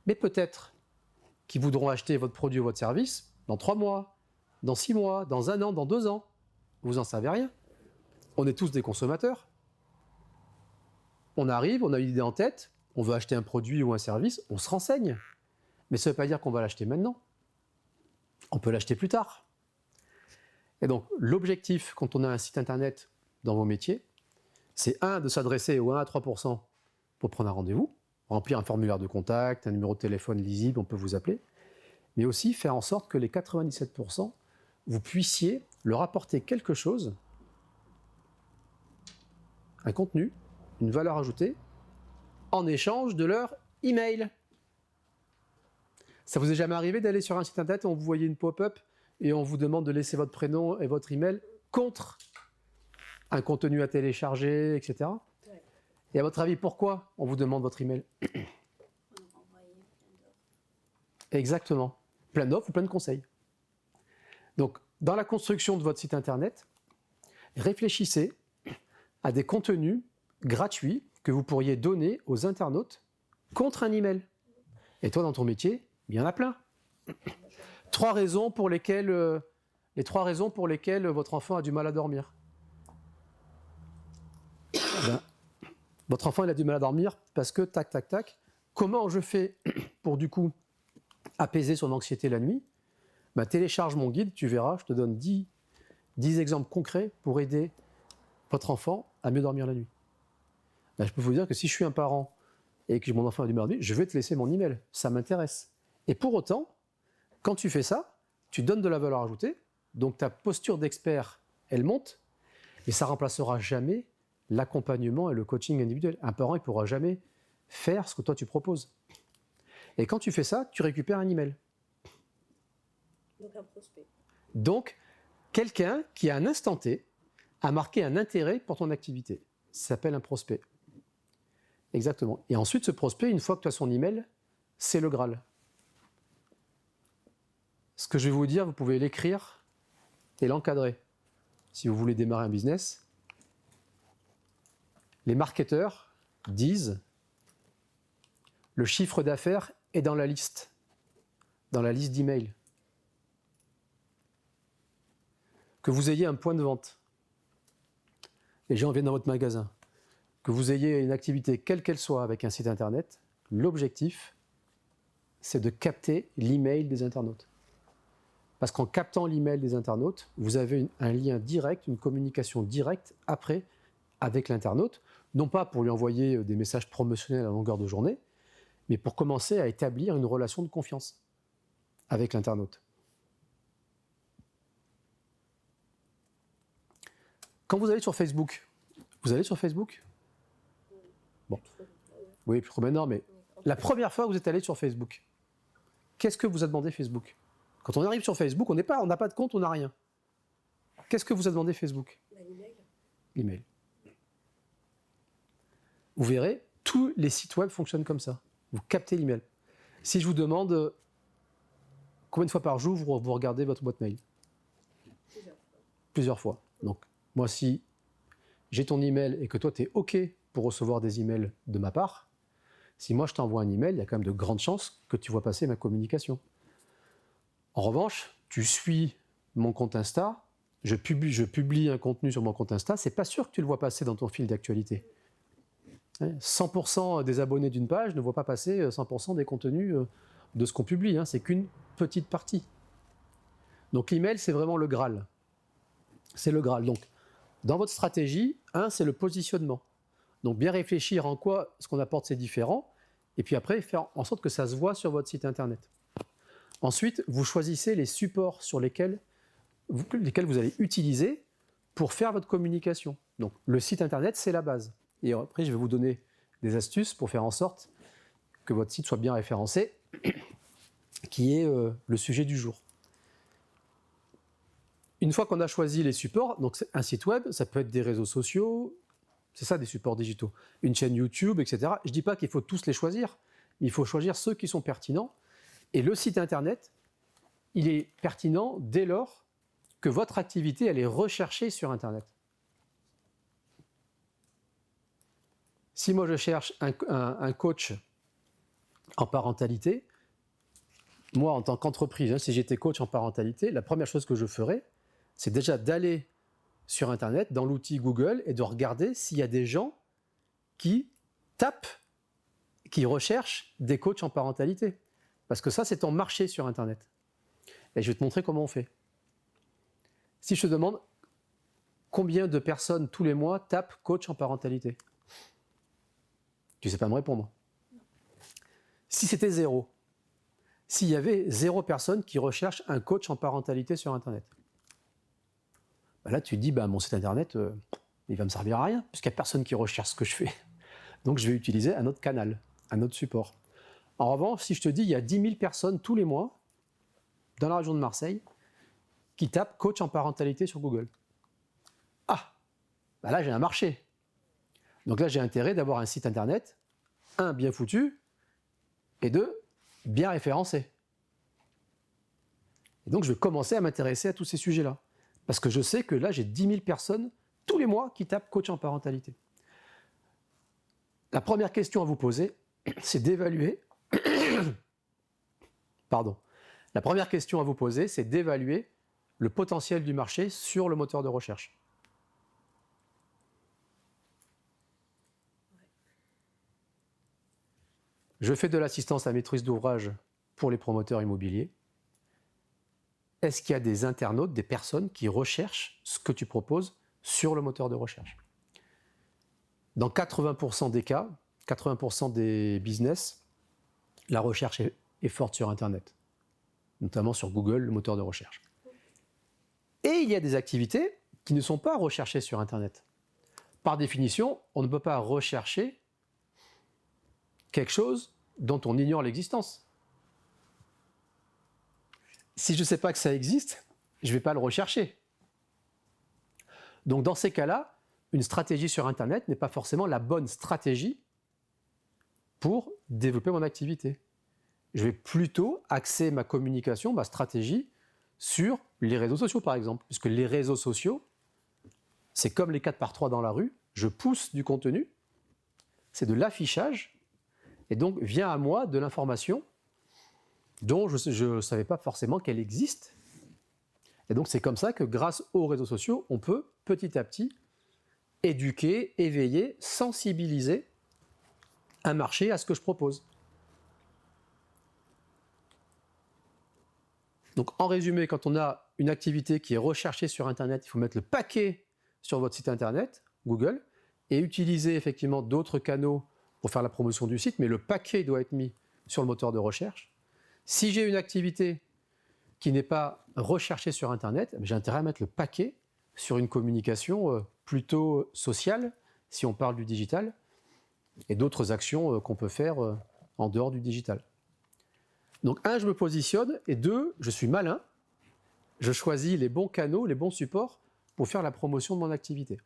Mais peut-être qu'ils voudront acheter votre produit ou votre service dans 3 mois, dans 6 mois, dans 1 an, dans 2 ans. Vous n'en savez rien. On est tous des consommateurs. On arrive, on a une idée en tête, on veut acheter un produit ou un service, on se renseigne. Mais ça ne veut pas dire qu'on va l'acheter maintenant. On peut l'acheter plus tard. Et donc, l'objectif, quand on a un site internet dans vos métiers, c'est de s'adresser aux 1 à 3% pour prendre un rendez-vous, remplir un formulaire de contact, un numéro de téléphone lisible, on peut vous appeler, mais aussi faire en sorte que les 97%, vous puissiez leur apporter quelque chose, un contenu, une valeur ajoutée, en échange de leur email. Ça vous est jamais arrivé d'aller sur un site internet où vous voyez une pop-up et on vous demande de laisser votre prénom et votre email contre un contenu à télécharger, etc. Ouais. Et à votre avis, pourquoi on vous demande votre email? On nous renvoyait plein d'offres. Exactement. Plein d'offres ou plein de conseils. Donc, dans la construction de votre site internet, réfléchissez à des contenus gratuits que vous pourriez donner aux internautes contre un email. Et toi, dans ton métier, il y en a plein. Les trois raisons pour lesquelles votre enfant a du mal à dormir. Ben, votre enfant il a du mal à dormir parce que tac, tac, tac. Comment je fais pour du coup apaiser son anxiété la nuit? Ben, télécharge mon guide, tu verras, je te donne 10 exemples concrets pour aider votre enfant à mieux dormir la nuit. Ben, je peux vous dire que si je suis un parent et que mon enfant a du mal à dormir, je vais te laisser mon email, ça m'intéresse. Et pour autant, quand tu fais ça, tu donnes de la valeur ajoutée, donc ta posture d'expert, elle monte, mais ça ne remplacera jamais l'accompagnement et le coaching individuel. Un parent, il ne pourra jamais faire ce que toi tu proposes. Et quand tu fais ça, tu récupères un email. Donc un prospect. Donc, quelqu'un qui à un instant T a marqué un intérêt pour ton activité. Ça s'appelle un prospect. Exactement. Et ensuite, ce prospect, une fois que tu as son email, c'est le Graal. Ce que je vais vous dire, vous pouvez l'écrire et l'encadrer. Si vous voulez démarrer un business, les marketeurs disent le chiffre d'affaires est dans la liste d'emails. Que vous ayez un point de vente, les gens viennent dans votre magasin, que vous ayez une activité quelle qu'elle soit avec un site internet, l'objectif, c'est de capter l'email des internautes. Parce qu'en captant l'email des internautes, vous avez un lien direct, une communication directe après avec l'internaute, non pas pour lui envoyer des messages promotionnels à longueur de journée, mais pour commencer à établir une relation de confiance avec l'internaute. Quand vous allez sur Facebook, vous allez sur Facebook? Bon. Oui, plus trop maintenant, mais la première fois que vous êtes allé sur Facebook, qu'est-ce que vous a demandé Facebook? Quand on arrive sur Facebook, on n'a pas de compte, on n'a rien. Qu'est-ce que vous a demandé Facebook? L'email. L'email. Vous verrez, tous les sites web fonctionnent comme ça. Vous captez l'email. Si je vous demande combien de fois par jour vous regardez votre boîte mail? Plusieurs fois. Donc, moi, si j'ai ton email et que toi, tu es OK pour recevoir des emails de ma part, si moi, je t'envoie un email, il y a quand même de grandes chances que tu vois passer ma communication. En revanche, tu suis mon compte Insta, je publie un contenu sur mon compte Insta, c'est pas sûr que tu le vois passer dans ton fil d'actualité. 100% des abonnés d'une page ne voient pas passer 100% des contenus de ce qu'on publie, c'est qu'une petite partie. Donc l'email, c'est vraiment le Graal. C'est le Graal. Donc, dans votre stratégie, c'est le positionnement. Donc bien réfléchir en quoi ce qu'on apporte c'est différent, et puis après faire en sorte que ça se voit sur votre site internet. Ensuite, vous choisissez les supports sur lesquels vous allez utiliser pour faire votre communication. Donc le site internet, c'est la base. Et après, je vais vous donner des astuces pour faire en sorte que votre site soit bien référencé, qui est le sujet du jour. Une fois qu'on a choisi les supports, donc un site web, ça peut être des réseaux sociaux, c'est ça des supports digitaux, une chaîne YouTube, etc. Je ne dis pas qu'il faut tous les choisir, mais il faut choisir ceux qui sont pertinents. Et le site internet, il est pertinent dès lors que votre activité, elle est recherchée sur internet. Si moi je cherche un coach en parentalité, moi en tant qu'entreprise, si j'étais coach en parentalité, la première chose que je ferais, c'est déjà d'aller sur internet, dans l'outil Google, et de regarder s'il y a des gens qui tapent, qui recherchent des coachs en parentalité. Parce que ça, c'est ton marché sur internet. Et je vais te montrer comment on fait. Si je te demande combien de personnes tous les mois tapent coach en parentalité, tu ne sais pas me répondre. Si c'était 0, s'il y avait 0 personne qui recherche un coach en parentalité sur internet, là tu te dis, mon site internet, il va me servir à rien, puisqu'il n'y a personne qui recherche ce que je fais. Donc je vais utiliser un autre canal, un autre support. En revanche, si je te dis, il y a 10 000 personnes tous les mois, dans la région de Marseille, qui tapent coach en parentalité sur Google. Là j'ai un marché. Donc là, j'ai intérêt d'avoir un site internet, un, bien foutu, et deux, bien référencé. Et donc, je vais commencer à m'intéresser à tous ces sujets-là. Parce que je sais que là, j'ai 10 000 personnes tous les mois qui tapent coach en parentalité. La première question à vous poser, c'est d'évaluer. Pardon. La première question à vous poser, c'est d'évaluer le potentiel du marché sur le moteur de recherche. Je fais de l'assistance à maîtrise d'ouvrage pour les promoteurs immobiliers. Est-ce qu'il y a des internautes, des personnes qui recherchent ce que tu proposes sur le moteur de recherche? Dans 80% des cas, 80% des business, la recherche est forte sur Internet, notamment sur Google, le moteur de recherche. Et il y a des activités qui ne sont pas recherchées sur Internet. Par définition, on ne peut pas rechercher quelque chose dont on ignore l'existence. Si je ne sais pas que ça existe, je ne vais pas le rechercher. Donc dans ces cas-là, une stratégie sur Internet n'est pas forcément la bonne stratégie pour développer mon activité. Je vais plutôt axer ma communication, ma stratégie, sur les réseaux sociaux par exemple. Puisque les réseaux sociaux, c'est comme les 4x3 dans la rue, je pousse du contenu, c'est de l'affichage, et donc vient à moi de l'information dont je ne savais pas forcément qu'elle existe. Et donc c'est comme ça que grâce aux réseaux sociaux, on peut petit à petit éduquer, éveiller, sensibiliser un marché à ce que je propose. Donc en résumé, quand on a une activité qui est recherchée sur Internet, il faut mettre le paquet sur votre site Internet, Google, et utiliser effectivement d'autres canaux pour faire la promotion du site, mais le paquet doit être mis sur le moteur de recherche. Si j'ai une activité qui n'est pas recherchée sur Internet, j'ai intérêt à mettre le paquet sur une communication plutôt sociale, si on parle du digital, et d'autres actions qu'on peut faire en dehors du digital. Donc un, je me positionne, et deux, je suis malin, je choisis les bons canaux, les bons supports pour faire la promotion de mon activité.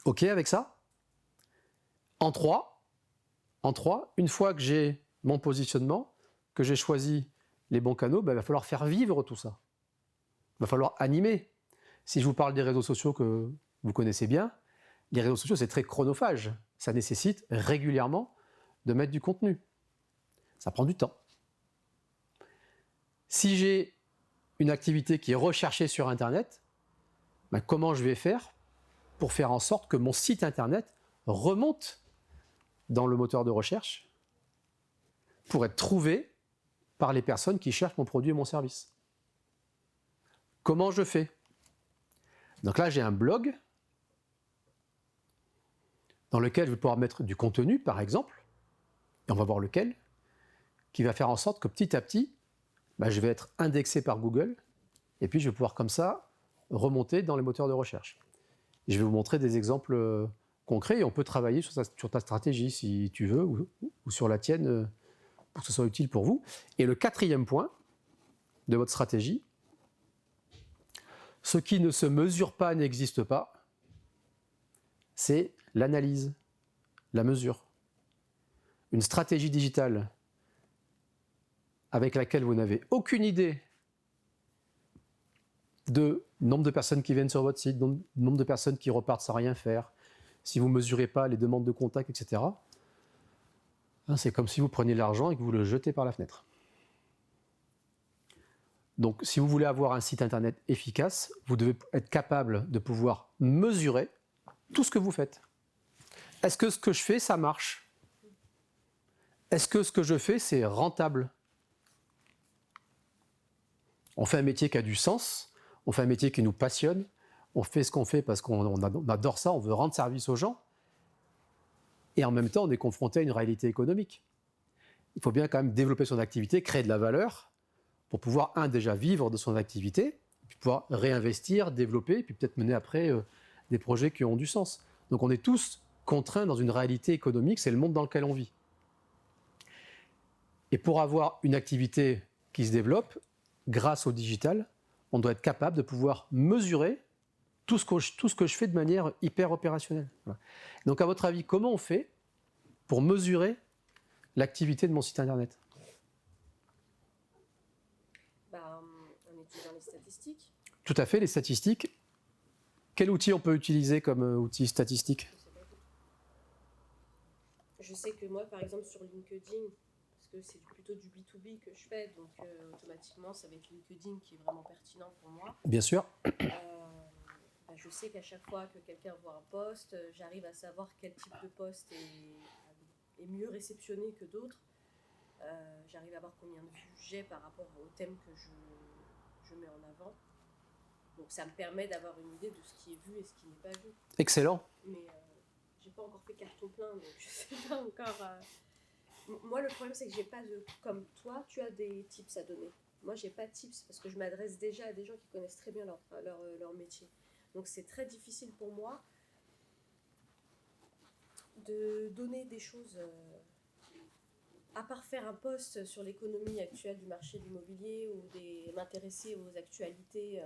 OK avec ça? En trois, une fois que j'ai mon positionnement, que j'ai choisi les bons canaux, il va falloir faire vivre tout ça. Il va falloir animer. Si je vous parle des réseaux sociaux que vous connaissez bien, les réseaux sociaux, c'est très chronophage. Ça nécessite régulièrement de mettre du contenu. Ça prend du temps. Si j'ai une activité qui est recherchée sur Internet, comment je vais faire pour faire en sorte que mon site Internet remonte dans le moteur de recherche pour être trouvé par les personnes qui cherchent mon produit et mon service? Comment je fais? Donc là, j'ai un blog dans lequel je vais pouvoir mettre du contenu, par exemple, et on va voir lequel, qui va faire en sorte que petit à petit, je vais être indexé par Google, et puis je vais pouvoir comme ça remonter dans les moteurs de recherche. Je vais vous montrer des exemples concrets, et on peut travailler sur ta stratégie, si tu veux, ou sur la tienne, pour que ce soit utile pour vous. Et le quatrième point de votre stratégie, ce qui ne se mesure pas n'existe pas, c'est l'analyse, la mesure. Une stratégie digitale avec laquelle vous n'avez aucune idée de nombre de personnes qui viennent sur votre site, nombre de personnes qui repartent sans rien faire, si vous ne mesurez pas les demandes de contact, etc. C'est comme si vous preniez l'argent et que vous le jetez par la fenêtre. Donc, si vous voulez avoir un site internet efficace, vous devez être capable de pouvoir mesurer tout ce que vous faites. Est-ce que ce que je fais, ça marche? Est-ce que ce que je fais, c'est rentable? On fait un métier qui a du sens, on fait un métier qui nous passionne, on fait ce qu'on fait parce qu'on adore ça, on veut rendre service aux gens, et en même temps, on est confronté à une réalité économique. Il faut bien quand même développer son activité, créer de la valeur, pour pouvoir, déjà vivre de son activité, puis pouvoir réinvestir, développer, puis peut-être mener après des projets qui ont du sens. Donc on est tous contraints dans une réalité économique, c'est le monde dans lequel on vit. Et pour avoir une activité qui se développe, grâce au digital, on doit être capable de pouvoir mesurer tout ce que je fais de manière hyper opérationnelle. Voilà. Donc, à votre avis, comment on fait pour mesurer l'activité de mon site internet? En utilisant les statistiques. Tout à fait, les statistiques. Quel outil on peut utiliser comme outil statistique? Je sais que moi, par exemple, sur LinkedIn, parce que c'est plutôt du B2B que je fais, donc automatiquement, ça va être LinkedIn qui est vraiment pertinent pour moi. Bien sûr. Je sais qu'à chaque fois que quelqu'un voit un post, j'arrive à savoir quel type de post est mieux réceptionné que d'autres. J'arrive à voir combien de vues j'ai par rapport au thème que je mets en avant. Donc ça me permet d'avoir une idée de ce qui est vu et ce qui n'est pas vu. Excellent. Mais j'ai pas encore fait carton plein, donc je sais pas encore. Moi, le problème, c'est que j'ai pas de. Comme toi, tu as des tips à donner. Moi, j'ai pas de tips parce que je m'adresse déjà à des gens qui connaissent très bien leur métier. Donc c'est très difficile pour moi de donner des choses. À part faire un post sur l'économie actuelle du marché de l'immobilier ou m'intéresser aux actualités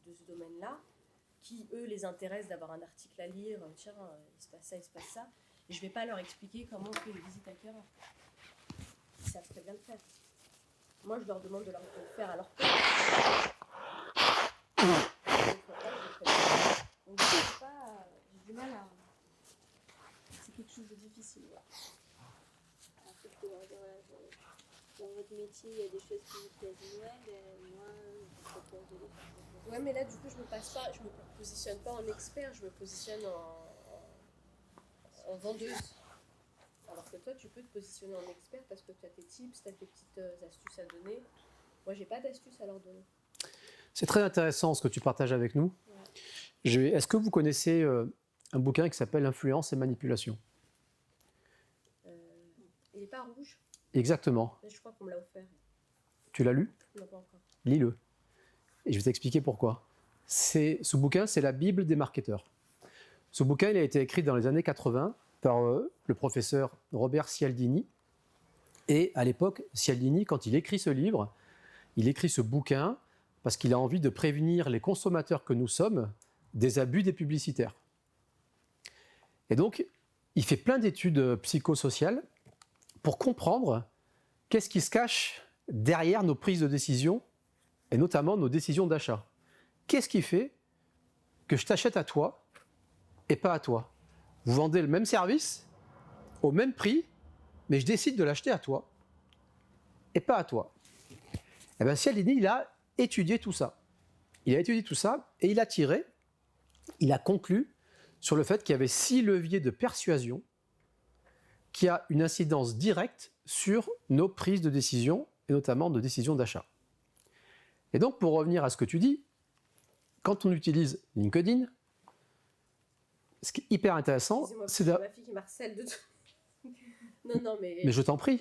de ce domaine-là, qui, eux, les intéressent d'avoir un article à lire, tiens, il se passe ça, il se passe ça. Et je ne vais pas leur expliquer comment on fait les visites acquéreurs. Ils savent très bien le faire. Moi, je leur demande de le faire à leur place. Donc, j'ai du mal à... C'est quelque chose de difficile, ouais. Après, je peux leur dire, voilà, dans votre métier, il y a des choses qui vous plaisent moins, moi, je propose de les faire. Ouais, mais là, du coup, je me positionne pas en expert, je me positionne en vendeuse. Alors que toi, tu peux te positionner en expert parce que tu as tes tips, tu as tes petites astuces à donner. Moi, j'ai pas d'astuces à leur donner. C'est très intéressant ce que tu partages avec nous. Ouais. Est-ce que vous connaissez un bouquin qui s'appelle Influence et manipulation? Il n'est pas rouge? Exactement. Mais je crois qu'on me l'a offert. Tu l'as lu? Non, pas encore. Lis-le. Et je vais t'expliquer pourquoi. Ce bouquin, c'est la Bible des marketeurs. Ce bouquin, il a été écrit dans les années 80 par le professeur Robert Cialdini. Et à l'époque, Cialdini, quand il écrit ce livre, il écrit ce bouquin parce qu'il a envie de prévenir les consommateurs que nous sommes des abus des publicitaires. Et donc, il fait plein d'études psychosociales pour comprendre qu'est-ce qui se cache derrière nos prises de décision, et notamment nos décisions d'achat. Qu'est-ce qui fait que je t'achète à toi et pas à toi? Vous vendez le même service, au même prix, mais je décide de l'acheter à toi et pas à toi. Et bien, Cialdini, il a étudié tout ça. Il a étudié tout ça et il a conclu sur le fait qu'il y avait 6 leviers de persuasion qui a une incidence directe sur nos prises de décision, et notamment de décision d'achat. Et donc, pour revenir à ce que tu dis, quand on utilise LinkedIn, ce qui est hyper intéressant, c'est ma fille qui m'harcèle de tout. Non, mais... Mais je t'en prie,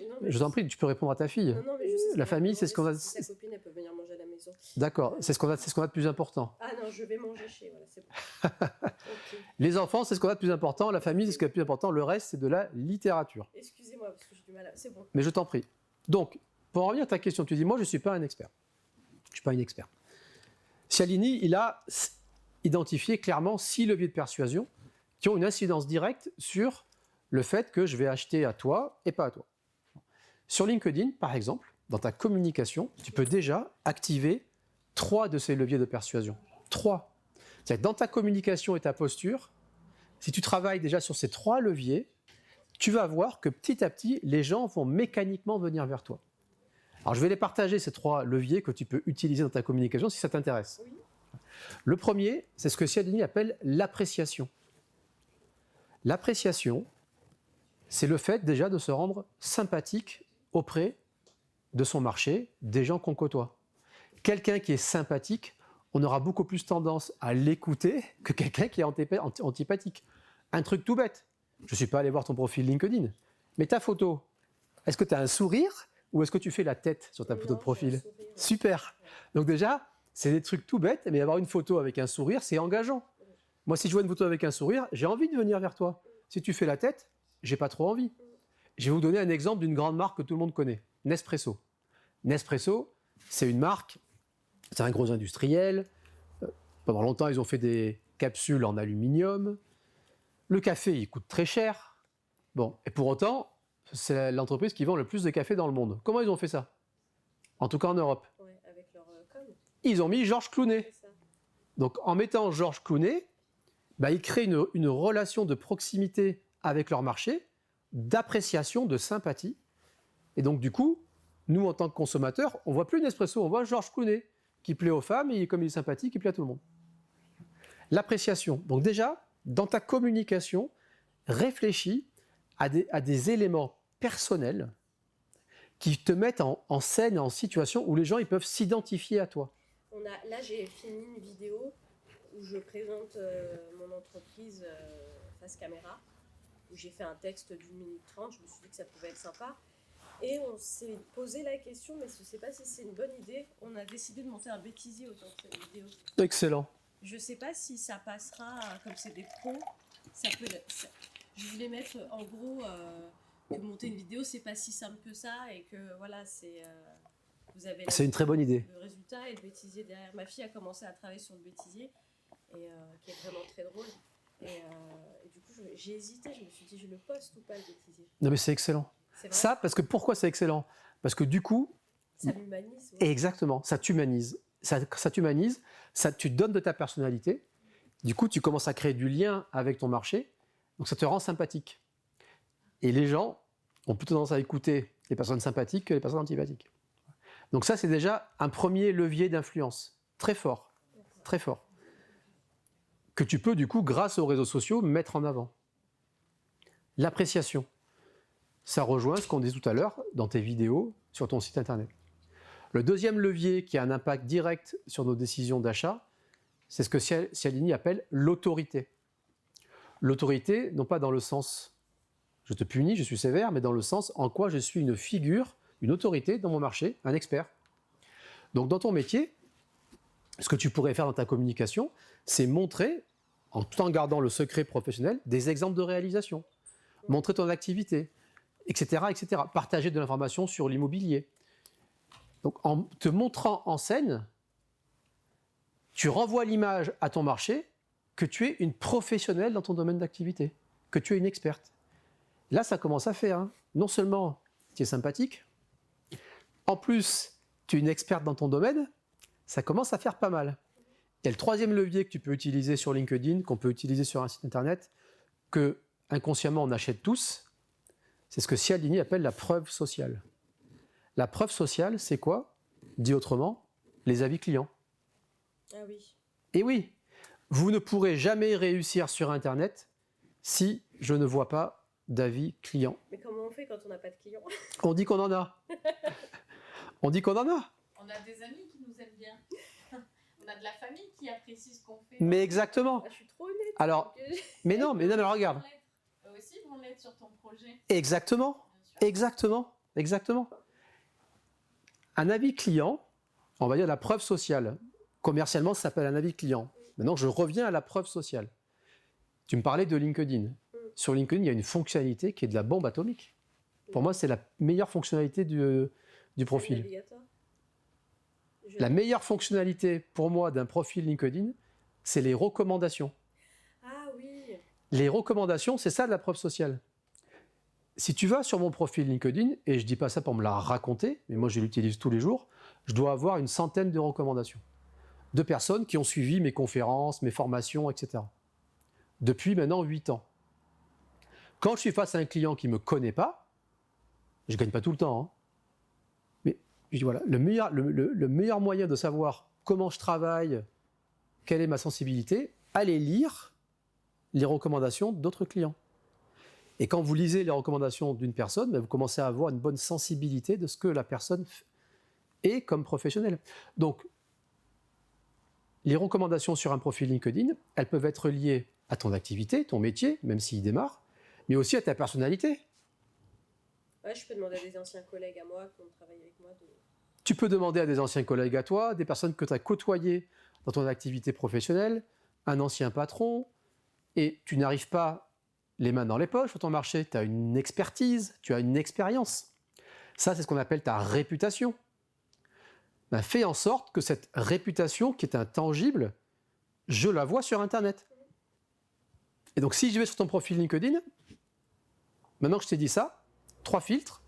tu peux répondre à ta fille. Non, mais je sais la famille, c'est ce qu'on a... Si ta copine, elle peut venir manger à la maison. D'accord, c'est ce qu'on a de plus important. Ah non, je vais manger chez, voilà, c'est bon. Okay. Les enfants, c'est ce qu'on a de plus important, la famille, c'est ce qui est de plus important, le reste, c'est de la littérature. Excusez-moi, parce que j'ai du mal à... C'est bon. Mais je t'en prie. Donc, pour en revenir à ta question, tu dis, moi, je ne suis pas un expert. Je ne suis pas une expert. Cialdini, il a identifié clairement 6 leviers de persuasion qui ont une incidence directe sur le fait que je vais acheter à toi et pas à toi. Sur LinkedIn, par exemple, dans ta communication, tu peux déjà activer 3 de ces leviers de persuasion. 3. C'est-à-dire que dans ta communication et ta posture, si tu travailles déjà sur ces 3 leviers, tu vas voir que petit à petit, les gens vont mécaniquement venir vers toi. Alors, je vais les partager, ces 3 leviers que tu peux utiliser dans ta communication si ça t'intéresse. Oui. Le premier, c'est ce que Cialdini appelle l'appréciation. L'appréciation, c'est le fait déjà de se rendre sympathique auprès de son marché, des gens qu'on côtoie. Quelqu'un qui est sympathique, on aura beaucoup plus tendance à l'écouter que quelqu'un qui est antipathique. Un truc tout bête. Je ne suis pas allé voir ton profil LinkedIn, mais ta photo, est-ce que tu as un sourire ou est-ce que tu fais la tête sur ta photo de profil? Super. Donc déjà, c'est des trucs tout bêtes, mais avoir une photo avec un sourire, c'est engageant. Moi, si je vois une photo avec un sourire, j'ai envie de venir vers toi. Si tu fais la tête, j'ai pas trop envie. Je vais vous donner un exemple d'une grande marque que tout le monde connaît, Nespresso. Nespresso, c'est une marque, c'est un gros industriel. Pendant longtemps, ils ont fait des capsules en aluminium. Le café, il coûte très cher. Bon, et pour autant, c'est l'entreprise qui vend le plus de café dans le monde. Comment ils ont fait ça? En tout cas en Europe. Ouais, avec leur com. Ils ont mis Georges Clooney. C'est ça. Donc en mettant Georges Clooney, ils créent une relation de proximité avec leur marché, d'appréciation, de sympathie. Et donc du coup, nous en tant que consommateurs, on ne voit plus Nespresso, on voit Georges Clooney, qui plaît aux femmes et comme il est sympathique, il plaît à tout le monde. L'appréciation. Donc déjà, dans ta communication, réfléchis à des éléments personnels qui te mettent en scène, en situation où les gens ils peuvent s'identifier à toi. Là, j'ai fini une vidéo où je présente mon entreprise face caméra, où j'ai fait un texte d'1 minute 30. Je me suis dit que ça pouvait être sympa. Et on s'est posé la question, mais je ne sais pas si c'est une bonne idée. On a décidé de monter un bêtisier autour de cette vidéo. Excellent. Je ne sais pas si ça passera, comme c'est des pros. Je voulais mettre en gros que monter une vidéo, c'est pas si simple que ça et que voilà, vous avez C'est une très bonne idée. le résultat et le bêtisier derrière. Ma fille a commencé à travailler sur le bêtisier, et, qui est vraiment très drôle. Et du coup, j'ai hésité, je me suis dit, je le poste ou pas le bêtisier. Non mais c'est excellent. C'est vrai, Ça, parce que pourquoi c'est excellent? Parce que du coup, ça m'humanise. Ouais. exactement, ça t'humanise. Ça t'humanise, tu te donnes de ta personnalité. Du coup, tu commences à créer du lien avec ton marché. Donc ça te rend sympathique. Et les gens ont plutôt tendance à écouter les personnes sympathiques que les personnes antipathiques. Donc ça, c'est déjà un premier levier d'influence. Très fort. Très fort. Que tu peux, du coup, grâce aux réseaux sociaux, mettre en avant. L'appréciation. Ça rejoint ce qu'on disait tout à l'heure dans tes vidéos sur ton site internet. Le deuxième levier qui a un impact direct sur nos décisions d'achat, c'est ce que Cialdini appelle l'autorité. L'autorité, non pas dans le sens « je te punis, je suis sévère », mais dans le sens en quoi je suis une figure, une autorité dans mon marché, un expert. Donc dans ton métier, ce que tu pourrais faire dans ta communication, c'est montrer, tout en gardant le secret professionnel, des exemples de réalisation. Montrer ton activité, etc., etc. Partager de l'information sur l'immobilier. Donc en te montrant en scène, tu renvoies l'image à ton marché que tu es une professionnelle dans ton domaine d'activité, que tu es une experte. Là, ça commence à faire. Hein. Non seulement tu es sympathique, en plus, tu es une experte dans ton domaine, ça commence à faire pas mal. Et le troisième levier que tu peux utiliser sur LinkedIn, qu'on peut utiliser sur un site internet, que inconsciemment on achète tous, c'est ce que Cialdini appelle la preuve sociale. La preuve sociale, c'est quoi? Dit autrement, les avis clients. Ah oui. Et oui, vous ne pourrez jamais réussir sur Internet si je ne vois pas d'avis clients. Mais comment on fait quand on n'a pas de clients? On dit qu'on en a. On dit qu'on en a. On a des amis qui nous aiment bien. On a de la famille qui apprécie ce qu'on fait. Mais exactement. Ah, je suis trop honnête. Alors, mais non, mais regarde. Eux aussi vont l'être sur ton projet. Exactement. Bien sûr. Exactement. Exactement. Un avis client, on va dire la preuve sociale. Commercialement, ça s'appelle un avis client. Maintenant, je reviens à la preuve sociale. Tu me parlais de LinkedIn. Sur LinkedIn, il y a une fonctionnalité qui est de la bombe atomique. Pour moi, c'est la meilleure fonctionnalité du profil. Navigateur. La meilleure fonctionnalité pour moi d'un profil LinkedIn, c'est les recommandations. Ah oui. Les recommandations, c'est ça de la preuve sociale. Si tu vas sur mon profil LinkedIn, et je ne dis pas ça pour me la raconter, mais moi je l'utilise tous les jours, je dois avoir une centaine de recommandations de personnes qui ont suivi mes conférences, mes formations, etc. Depuis maintenant 8 ans. Quand je suis face à un client qui ne me connaît pas, je ne gagne pas tout le temps, hein, mais je dis voilà, le meilleur moyen de savoir comment je travaille, quelle est ma sensibilité, allez lire les recommandations d'autres clients. Et quand vous lisez les recommandations d'une personne, vous commencez à avoir une bonne sensibilité de ce que la personne est comme professionnel. Donc, les recommandations sur un profil LinkedIn, elles peuvent être liées à ton activité, ton métier, même s'il démarre, mais aussi à ta personnalité. Ouais, je peux demander à des anciens collègues à moi qui ont travaillé avec moi. Tu peux demander à des anciens collègues à toi, des personnes que tu as côtoyées dans ton activité professionnelle, un ancien patron, et tu n'arrives pas les mains dans les poches sur ton marché, tu as une expertise, tu as une expérience. Ça, c'est ce qu'on appelle ta réputation. Fais en sorte que cette réputation, qui est intangible, je la vois sur Internet. Et donc, si je vais sur ton profil LinkedIn, maintenant que je t'ai dit ça, 3 filtres.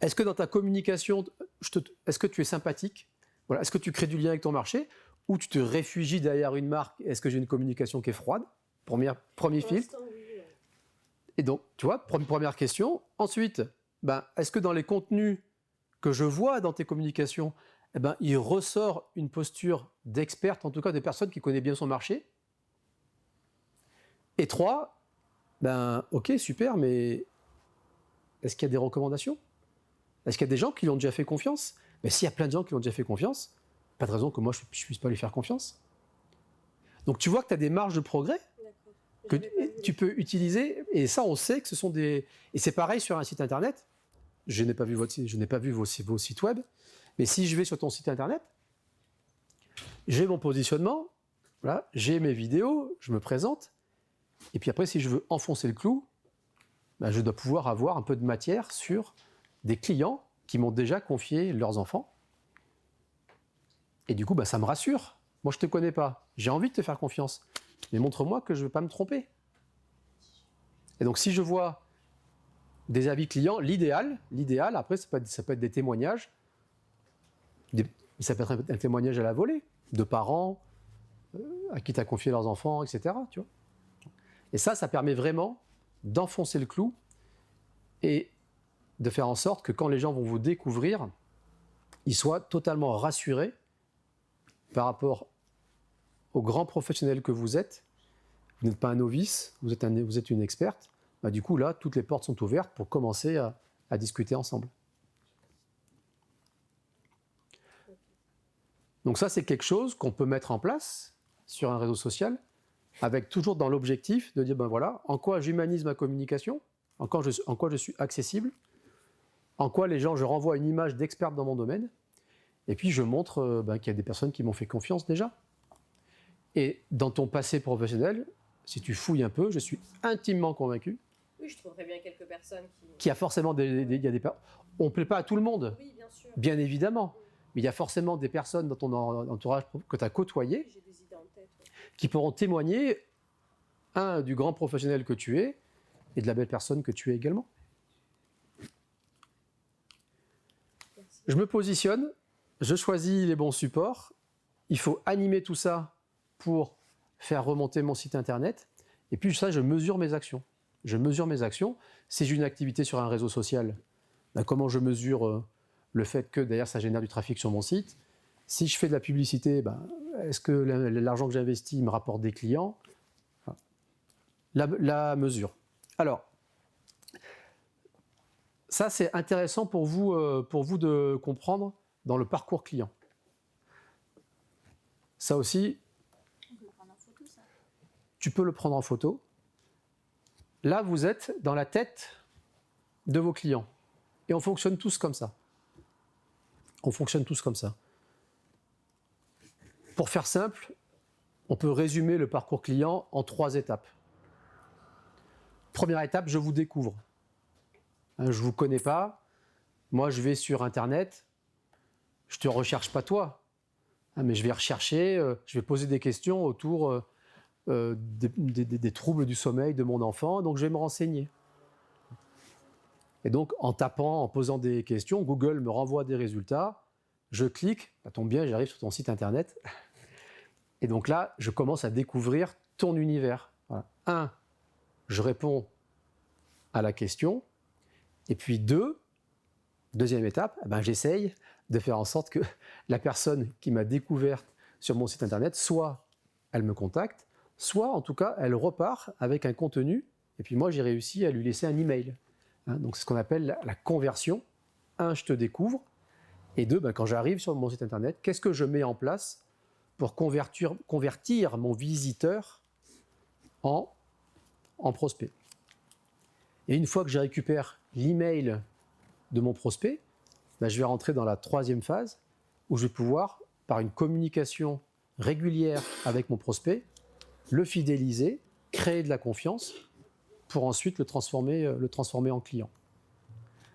Est-ce que dans ta communication, est-ce que tu es sympathique? Voilà. Est-ce que tu crées du lien avec ton marché? Ou tu te réfugies derrière une marque? Est-ce que j'ai une communication qui est froide? Premier Pour filtre. l'instant, oui, ouais. Et donc, tu vois, première question. Ensuite, est-ce que dans les contenus que je vois dans tes communications, il ressort une posture d'experte, en tout cas de personne qui connaît bien son marché? Et 3, ok, super, mais est-ce qu'il y a des recommandations? Est-ce qu'il y a des gens qui lui ont déjà fait confiance? Mais s'il y a plein de gens qui lui ont déjà fait confiance, pas de raison que moi je ne puisse pas lui faire confiance. Donc tu vois que tu as des marges de progrès D'accord. que J'avais pas vu. tu peux utiliser, et ça on sait que ce sont des... Et c'est pareil sur un site internet, je n'ai pas vu vos sites web, mais si je vais sur ton site internet, j'ai mon positionnement, voilà, j'ai mes vidéos, je me présente, et puis après si je veux enfoncer le clou, je dois pouvoir avoir un peu de matière sur des clients qui m'ont déjà confié leurs enfants. Et du coup, ça me rassure. Moi, je ne te connais pas. J'ai envie de te faire confiance. Mais montre-moi que je ne vais pas me tromper. Et donc, si je vois des avis clients, l'idéal, après, ça peut être des témoignages. Ça peut être un témoignage à la volée, de parents à qui tu as confié leurs enfants, etc. Tu vois. Et ça permet vraiment d'enfoncer le clou et de faire en sorte que quand les gens vont vous découvrir, ils soient totalement rassurés par rapport aux grands professionnels que vous êtes. Vous n'êtes pas un novice, vous êtes une experte. Du coup, là, toutes les portes sont ouvertes pour commencer à discuter ensemble. Donc ça, c'est quelque chose qu'on peut mettre en place sur un réseau social, avec toujours dans l'objectif de dire, voilà, en quoi j'humanise ma communication, en quoi je suis accessible, en quoi je renvoie une image d'experte dans mon domaine, et puis je montre qu'il y a des personnes qui m'ont fait confiance déjà. Et dans ton passé professionnel, si tu fouilles un peu, je suis intimement convaincu Oui, je trouverais bien quelques personnes qui... qu'il y a forcément on ne plaît pas à tout le monde, Oui, bien sûr. bien évidemment, mais il y a forcément des personnes dans ton entourage que tu as côtoyé J'ai des idées en tête. Ouais. qui pourront témoigner, du grand professionnel que tu es et de la belle personne que tu es également. Merci. Je me positionne, je choisis les bons supports, il faut animer tout ça pour faire remonter mon site internet, et puis ça, je mesure mes actions. Si j'ai une activité sur un réseau social, comment je mesure le fait que d'ailleurs ça génère du trafic sur mon site? Si je fais de la publicité, est-ce que l'argent que j'investis me rapporte des clients? La mesure. Alors, ça c'est intéressant pour vous de comprendre dans le parcours client. Ça aussi, On peut le prendre en photo, ça. tu peux le prendre en photo. Là, vous êtes dans la tête de vos clients. Et on fonctionne tous comme ça. Pour faire simple, on peut résumer le parcours client en 3 étapes. Première étape, je vous découvre. Je ne vous connais pas. Moi, je vais sur Internet. Je ne te recherche pas toi. Mais je vais rechercher, je vais poser des questions autour des troubles du sommeil de mon enfant. Donc, je vais me renseigner. Et donc, en tapant, en posant des questions, Google me renvoie des résultats. Je clique, ça tombe bien, j'arrive sur ton site Internet. Et donc là, je commence à découvrir ton univers. Voilà. Je réponds à la question. Et puis deuxième étape, j'essaye de faire en sorte que la personne qui m'a découverte sur mon site Internet, soit elle me contacte, soit en tout cas, elle repart avec un contenu. Et puis moi, j'ai réussi à lui laisser un email. Donc c'est ce qu'on appelle la conversion. 1, je te découvre. Et 2, quand j'arrive sur mon site Internet, qu'est-ce que je mets en place pour convertir mon visiteur en prospect. Et une fois que je récupère l'email de mon prospect, je vais rentrer dans la 3e phase où je vais pouvoir, par une communication régulière avec mon prospect, le fidéliser, créer de la confiance pour ensuite le transformer en client.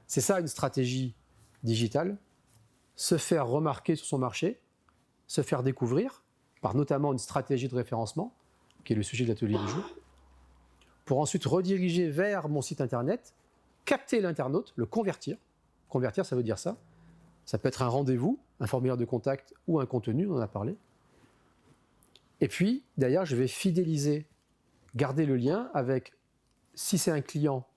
C'est ça une stratégie digitale, se faire remarquer sur son marché, se faire découvrir, par notamment une stratégie de référencement, qui est le sujet de l'atelier du jour, pour ensuite rediriger vers mon site internet, capter l'internaute, le convertir. Convertir, ça veut dire ça. Ça peut être un rendez-vous, un formulaire de contact ou un contenu, on en a parlé. Et puis, derrière, je vais fidéliser, garder le lien avec, si c'est un client,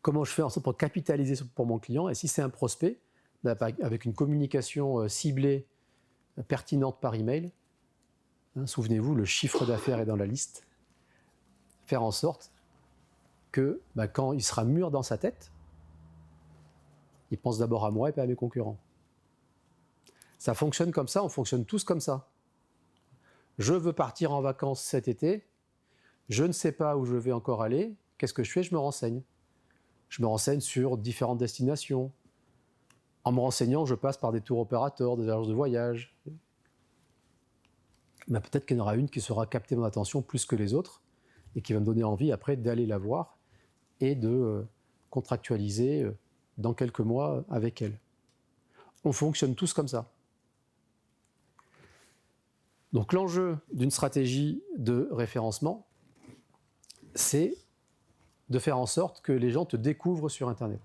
comment je fais en sorte pour capitaliser pour mon client, et si c'est un prospect, avec une communication ciblée, pertinente par email. Souvenez-vous, le chiffre d'affaires est dans la liste. Faire en sorte que quand il sera mûr dans sa tête, il pense d'abord à moi et pas à mes concurrents. Ça fonctionne comme ça, on fonctionne tous comme ça. Je veux partir en vacances cet été, je ne sais pas où je vais encore aller, qu'est-ce que je fais? Je me renseigne. Je me renseigne sur différentes destinations. En me renseignant, je passe par des tours opérateurs, des agences de voyage. Mais peut-être qu'il y en aura une qui saura capter mon attention plus que les autres et qui va me donner envie après d'aller la voir et de contractualiser dans quelques mois avec elle. On fonctionne tous comme ça. Donc l'enjeu d'une stratégie de référencement, c'est de faire en sorte que les gens te découvrent sur Internet.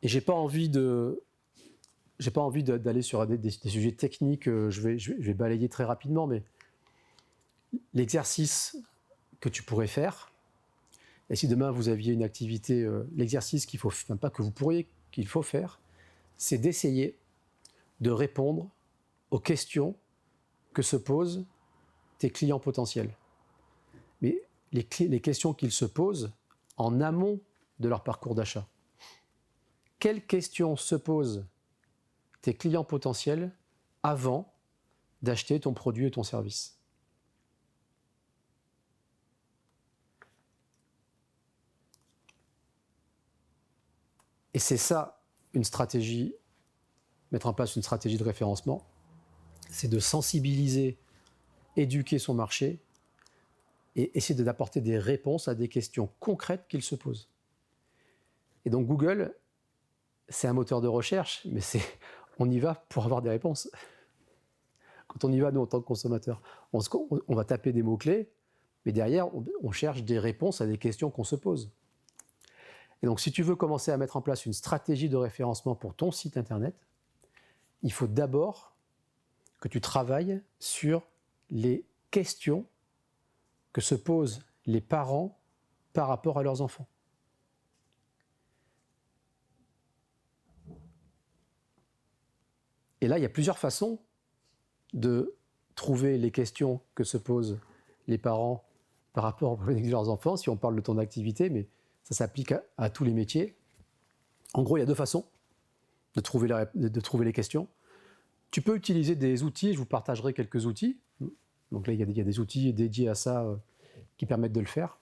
Et j'ai pas envie d'aller sur des sujets techniques, je vais balayer très rapidement, mais l'exercice que tu pourrais faire, et si demain vous aviez une activité, l'exercice qu'il faut, enfin pas que vous pourriez, qu'il faut faire, c'est d'essayer de répondre aux questions que se posent tes clients potentiels. Mais les questions qu'ils se posent en amont de leur parcours d'achat. Quelles questions se posent tes clients potentiels avant d'acheter ton produit et ton service? Et c'est ça, une stratégie, mettre en place une stratégie de référencement, c'est de sensibiliser, éduquer son marché et essayer d'apporter des réponses à des questions concrètes qu'il se pose. Et donc Google, c'est un moteur de recherche, mais on y va pour avoir des réponses. Quand on y va, nous, en tant que consommateurs, on va taper des mots-clés, mais derrière, on cherche des réponses à des questions qu'on se pose. Et donc, si tu veux commencer à mettre en place une stratégie de référencement pour ton site Internet, il faut d'abord que tu travailles sur les questions que se posent les parents par rapport à leurs enfants. Et là, il y a plusieurs façons de trouver les questions que se posent les parents par rapport à leurs enfants, si on parle de ton activité, mais ça s'applique à tous les métiers. En gros, il y a deux façons de trouver les questions. Tu peux utiliser des outils, je vous partagerai quelques outils. Donc là, il y a des outils dédiés à ça qui permettent de le faire.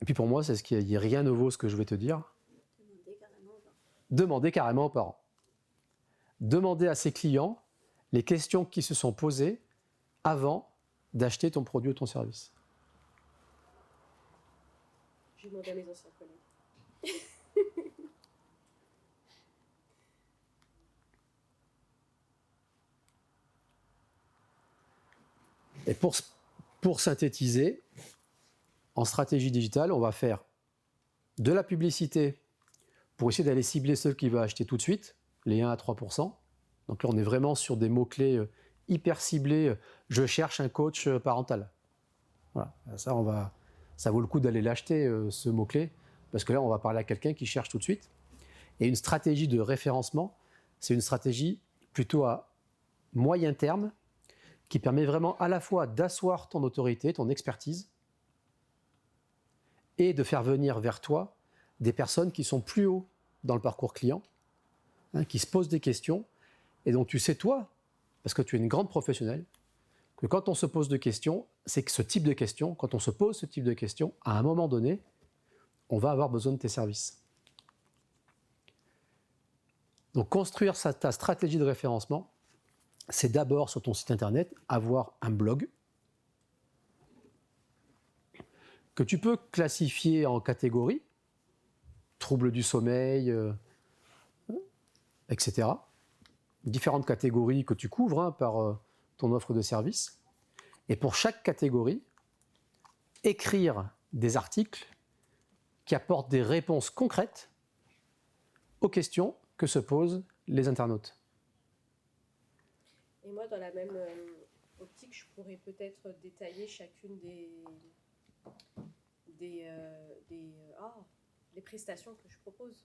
Et puis pour moi, c'est qu'il n'y a rien de nouveau ce que je vais te dire. Demandez carrément aux parents. Demandez à ses clients les questions qui se sont posées avant d'acheter ton produit ou ton service. Je demande à mes anciens collègues. Et pour synthétiser, en stratégie digitale, on va faire de la publicité pour essayer d'aller cibler ceux qui vont acheter tout de suite, les 1 à 3%. Donc là, on est vraiment sur des mots-clés hyper ciblés. Je cherche un coach parental. Voilà, ça vaut le coup d'aller l'acheter, ce mot-clé, parce que là, on va parler à quelqu'un qui cherche tout de suite. Et une stratégie de référencement, c'est une stratégie plutôt à moyen terme, qui permet vraiment à la fois d'asseoir ton autorité, ton expertise, et de faire venir vers toi des personnes qui sont plus haut dans le parcours client, qui se posent des questions, et dont tu sais, toi, parce que tu es une grande professionnelle, que quand on se pose de questions, c'est que ce type de questions, quand on se pose ce type de questions, à un moment donné, on va avoir besoin de tes services. Donc construire ta stratégie de référencement, c'est d'abord sur ton site internet avoir un blog que tu peux classifier en catégories, troubles du sommeil, etc. différentes catégories que tu couvres hein, par ton offre de service. Et pour chaque catégorie, écrire des articles qui apportent des réponses concrètes aux questions que se posent les internautes. Et moi, dans la même optique, je pourrais peut-être détailler chacune des prestations que je propose.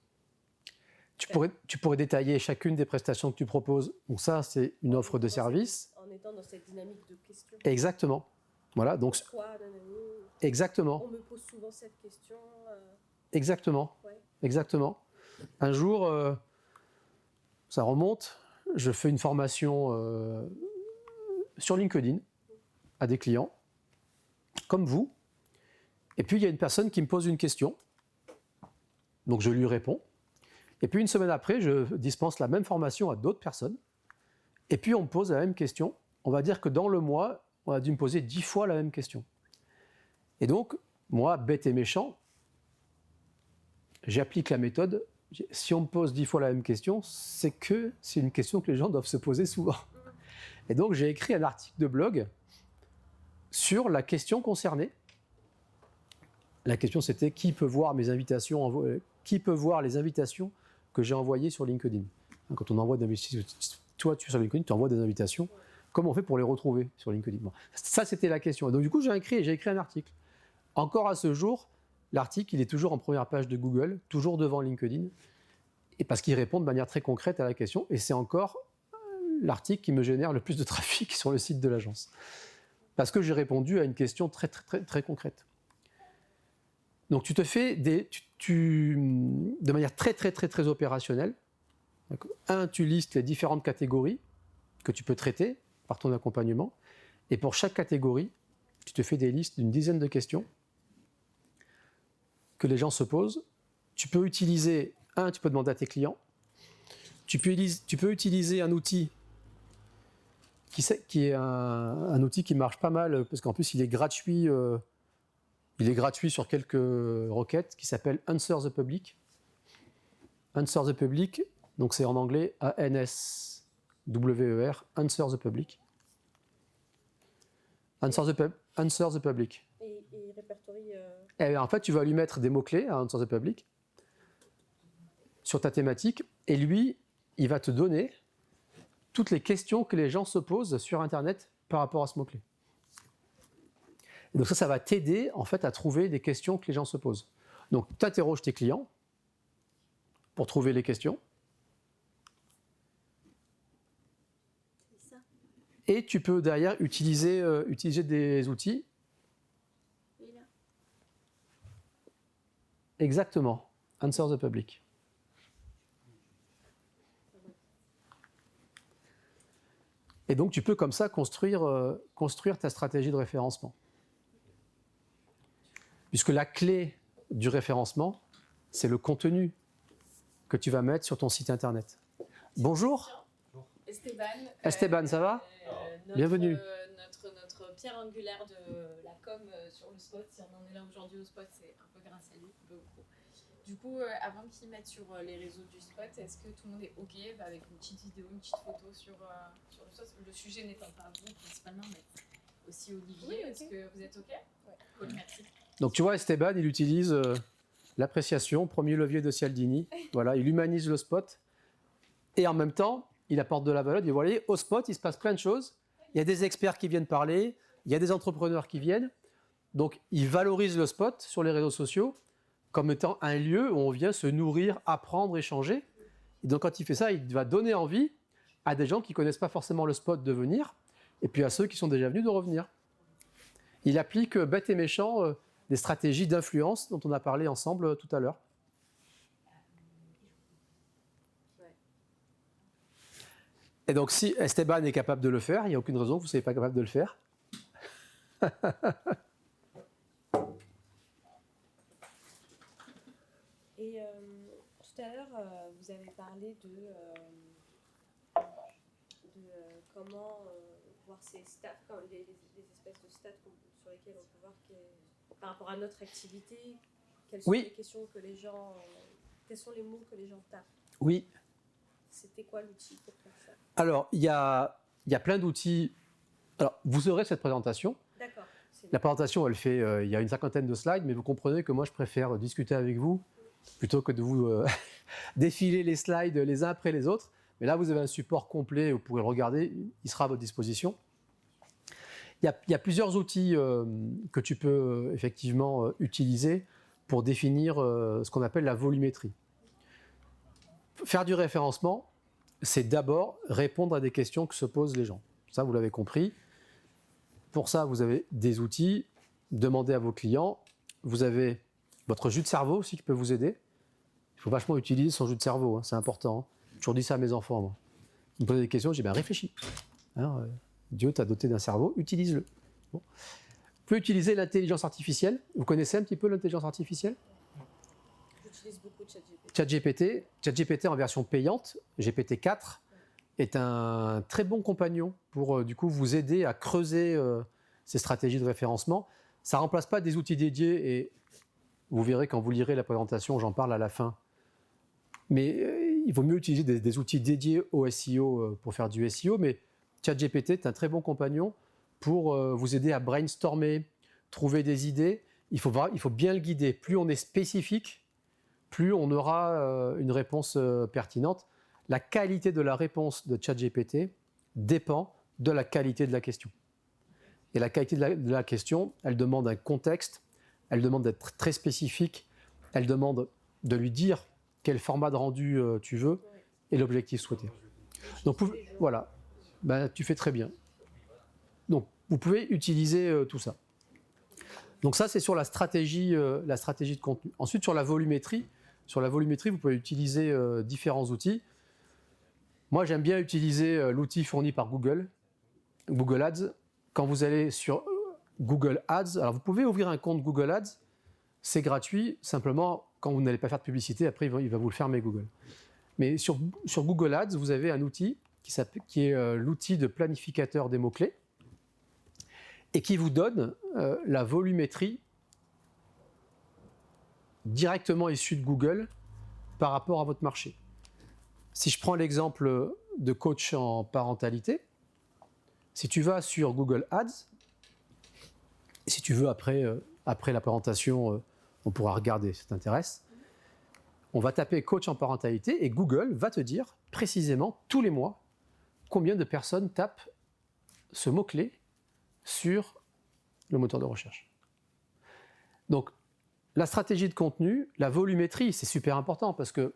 Tu pourrais détailler chacune des prestations que tu proposes. Donc ça, c'est une offre de service. En étant dans cette dynamique de questions. Exactement. Voilà, donc Pourquoi, nanani, exactement. on me pose souvent cette question. Exactement. Ouais. Exactement. Un jour, ça remonte, je fais une formation sur LinkedIn à des clients, comme vous. Et puis, il y a une personne qui me pose une question. Donc, je lui réponds. Et puis, une semaine après, je dispense la même formation à d'autres personnes. Et puis, on me pose la même question. On va dire que dans le mois, on a dû me poser 10 fois la même question. Et donc, moi, bête et méchant, j'applique la méthode. Si on me pose 10 fois la même question, c'est une question que les gens doivent se poser souvent. Et donc, j'ai écrit un article de blog sur la question concernée. La question, c'était qui peut voir mes invitations, qui peut voir les invitations que j'ai envoyées sur LinkedIn. Quand on envoie des invitations, toi, tu es sur LinkedIn, tu envoies des invitations. Comment on fait pour les retrouver sur LinkedIn? Bon, ça, c'était la question. Et donc, du coup, j'ai écrit un article. Encore à ce jour, l'article, il est toujours en première page de Google, toujours devant LinkedIn, et parce qu'il répond de manière très concrète à la question. Et c'est encore l'article qui me génère le plus de trafic sur le site de l'agence. Parce que j'ai répondu à une question très, très, très, très concrète. Donc, tu te fais de manière très, très, très, très opérationnelle. Tu listes les différentes catégories que tu peux traiter par ton accompagnement. Et pour chaque catégorie, tu te fais des listes d'une dizaine de questions que les gens se posent. Tu peux utiliser, tu peux demander à tes clients. Tu peux utiliser un outil qui est un outil qui marche pas mal, parce qu'en plus, il est gratuit sur quelques requêtes, qui s'appelle Answer the Public. Answer the Public, donc c'est en anglais A-N-S-W-E-R, Answer the Public. Answer the Public. Et il répertorie... Et en fait, tu vas lui mettre des mots-clés à Answer the Public sur ta thématique, et lui, il va te donner toutes les questions que les gens se posent sur Internet par rapport à ce mot-clé. Et donc ça va t'aider en fait à trouver des questions que les gens se posent. Donc tu interroges tes clients pour trouver les questions. C'est ça. Et tu peux derrière utiliser des outils. Et là. Exactement. Answer the Public. Et donc tu peux comme ça construire ta stratégie de référencement. Puisque la clé du référencement, c'est le contenu que tu vas mettre sur ton site internet. Bonjour. Esteban. Esteban, ça va? Bienvenue. Notre pierre angulaire de la com sur le spot, si on en est là aujourd'hui au spot, c'est un peu grâce à lui, beaucoup. Du coup, avant qu'ils mettent sur les réseaux du spot, est-ce que tout le monde est OK avec une petite vidéo, une petite photo sur le spot? Le sujet n'étant pas vous principalement, mais aussi Olivier. Oui, okay. Est-ce que vous êtes OK? Ouais. Cool, merci. Donc tu vois, Esteban, il utilise l'appréciation, premier levier de Cialdini. Voilà, il humanise le spot. Et en même temps, il apporte de la valeur. Vous voyez, au spot, il se passe plein de choses. Il y a des experts qui viennent parler, il y a des entrepreneurs qui viennent. Donc, il valorise le spot sur les réseaux sociaux comme étant un lieu où on vient se nourrir, apprendre, échanger. Et donc, quand il fait ça, il va donner envie à des gens qui ne connaissent pas forcément le spot de venir, et puis à ceux qui sont déjà venus de revenir. Il applique, bête et méchant, des stratégies d'influence dont on a parlé ensemble tout à l'heure. Et donc, si Esteban est capable de le faire, il n'y a aucune raison que vous ne soyez pas capable de le faire. Et tout à l'heure, vous avez parlé de comment voir ces stats, les espèces de stats sur lesquelles on peut voir par rapport à notre activité, quelles sont les questions que les gens, quels sont les mots que les gens tapent. Oui. c'était quoi l'outil pour faire ça? Alors, il y a plein d'outils. Alors, vous aurez cette présentation. D'accord. La présentation, elle fait, il y a une 50aine de slides, mais vous comprenez que moi, je préfère discuter avec vous plutôt que de vous défiler les slides les uns après les autres. Mais là, vous avez un support complet, vous pourrez le regarder, il sera à votre disposition. Il y a plusieurs outils que tu peux effectivement utiliser pour définir ce qu'on appelle la volumétrie. Faire du référencement, c'est d'abord répondre à des questions que se posent les gens. Ça, vous l'avez compris. Pour ça, vous avez des outils, demandez à vos clients. Vous avez votre jus de cerveau aussi qui peut vous aider. Il faut vachement utiliser son jus de cerveau, hein, c'est important. Hein. J'ai toujours dit ça à mes enfants. Moi. Ils me posaient des questions, je dis réfléchis. Hein, Dieu t'a doté d'un cerveau, utilise-le. Bon. Vous pouvez utiliser l'intelligence artificielle. Vous connaissez un petit peu l'intelligence artificielle? J'utilise beaucoup ChatGPT. ChatGPT. ChatGPT en version payante, GPT-4, est un très bon compagnon pour du coup vous aider à creuser ces stratégies de référencement. Ça ne remplace pas des outils dédiés et vous verrez quand vous lirez la présentation, j'en parle à la fin. Mais il vaut mieux utiliser des outils dédiés au SEO pour faire du SEO, mais ChatGPT est un très bon compagnon pour vous aider à brainstormer, trouver des idées. Il faut bien le guider. Plus on est spécifique, plus on aura une réponse pertinente. La qualité de la réponse de ChatGPT dépend de la qualité de la question. Et la qualité de la question, elle demande un contexte, elle demande d'être très spécifique, elle demande de lui dire quel format de rendu tu veux et l'objectif souhaité. Donc voilà, ben, tu fais très bien. Donc vous pouvez utiliser tout ça. Donc ça c'est sur la stratégie de contenu. Ensuite sur la volumétrie, vous pouvez utiliser différents outils. Moi j'aime bien utiliser l'outil fourni par Google Ads. Quand vous allez sur Google Ads, alors vous pouvez ouvrir un compte Google Ads, c'est gratuit, simplement quand vous n'allez pas faire de publicité, après il va vous le fermer Google. Mais sur Google Ads, vous avez un outil qui est l'outil de planificateur des mots-clés et qui vous donne la volumétrie directement issue de Google par rapport à votre marché. Si je prends l'exemple de coach en parentalité, si tu vas sur Google Ads, si tu veux après la présentation, on pourra regarder si ça t'intéresse, on va taper coach en parentalité et Google va te dire précisément tous les mois combien de personnes tapent ce mot-clé sur le moteur de recherche. Donc, la stratégie de contenu, la volumétrie, c'est super important parce que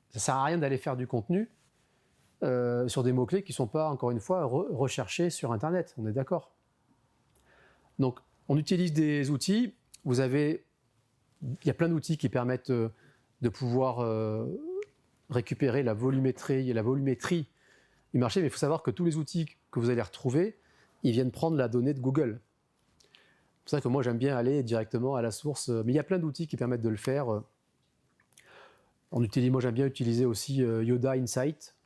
ça ne sert à rien d'aller faire du contenu sur des mots-clés qui ne sont pas, encore une fois, recherchés sur Internet. On est d'accord. Donc, on utilise des outils. Il y a plein d'outils qui permettent de pouvoir récupérer la volumétrie du marché, mais il faut savoir que tous les outils que vous allez retrouver, ils viennent prendre la donnée de Google. C'est pour ça que moi, j'aime bien aller directement à la source. Mais il y a plein d'outils qui permettent de le faire. Moi, j'aime bien utiliser aussi Yoda Insight,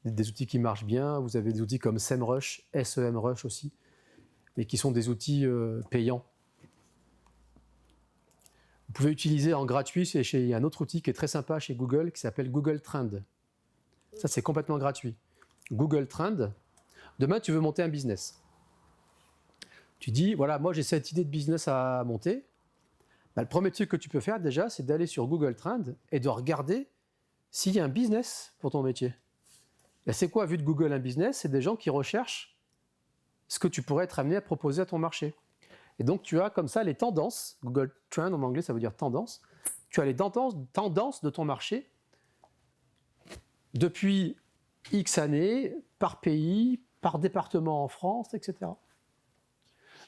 des outils qui marchent bien. Vous avez des outils comme SEMrush, SEMrush aussi, mais qui sont des outils payants. Vous pouvez utiliser en gratuit, il y a un autre outil qui est très sympa chez Google qui s'appelle Google Trend. Ça, c'est complètement gratuit. Google Trend, demain, tu veux monter un business. Tu dis, voilà, moi, j'ai cette idée de business à monter. Ben, le premier truc que tu peux faire déjà, c'est d'aller sur Google Trend et de regarder s'il y a un business pour ton métier. Et c'est quoi, vu de Google, un business? C'est des gens qui recherchent ce que tu pourrais être amené à proposer à ton marché. Et donc, tu as comme ça les tendances. Google Trend, en anglais, ça veut dire tendance. Tu as les tendances de ton marché depuis X années, par pays, par département en France, etc.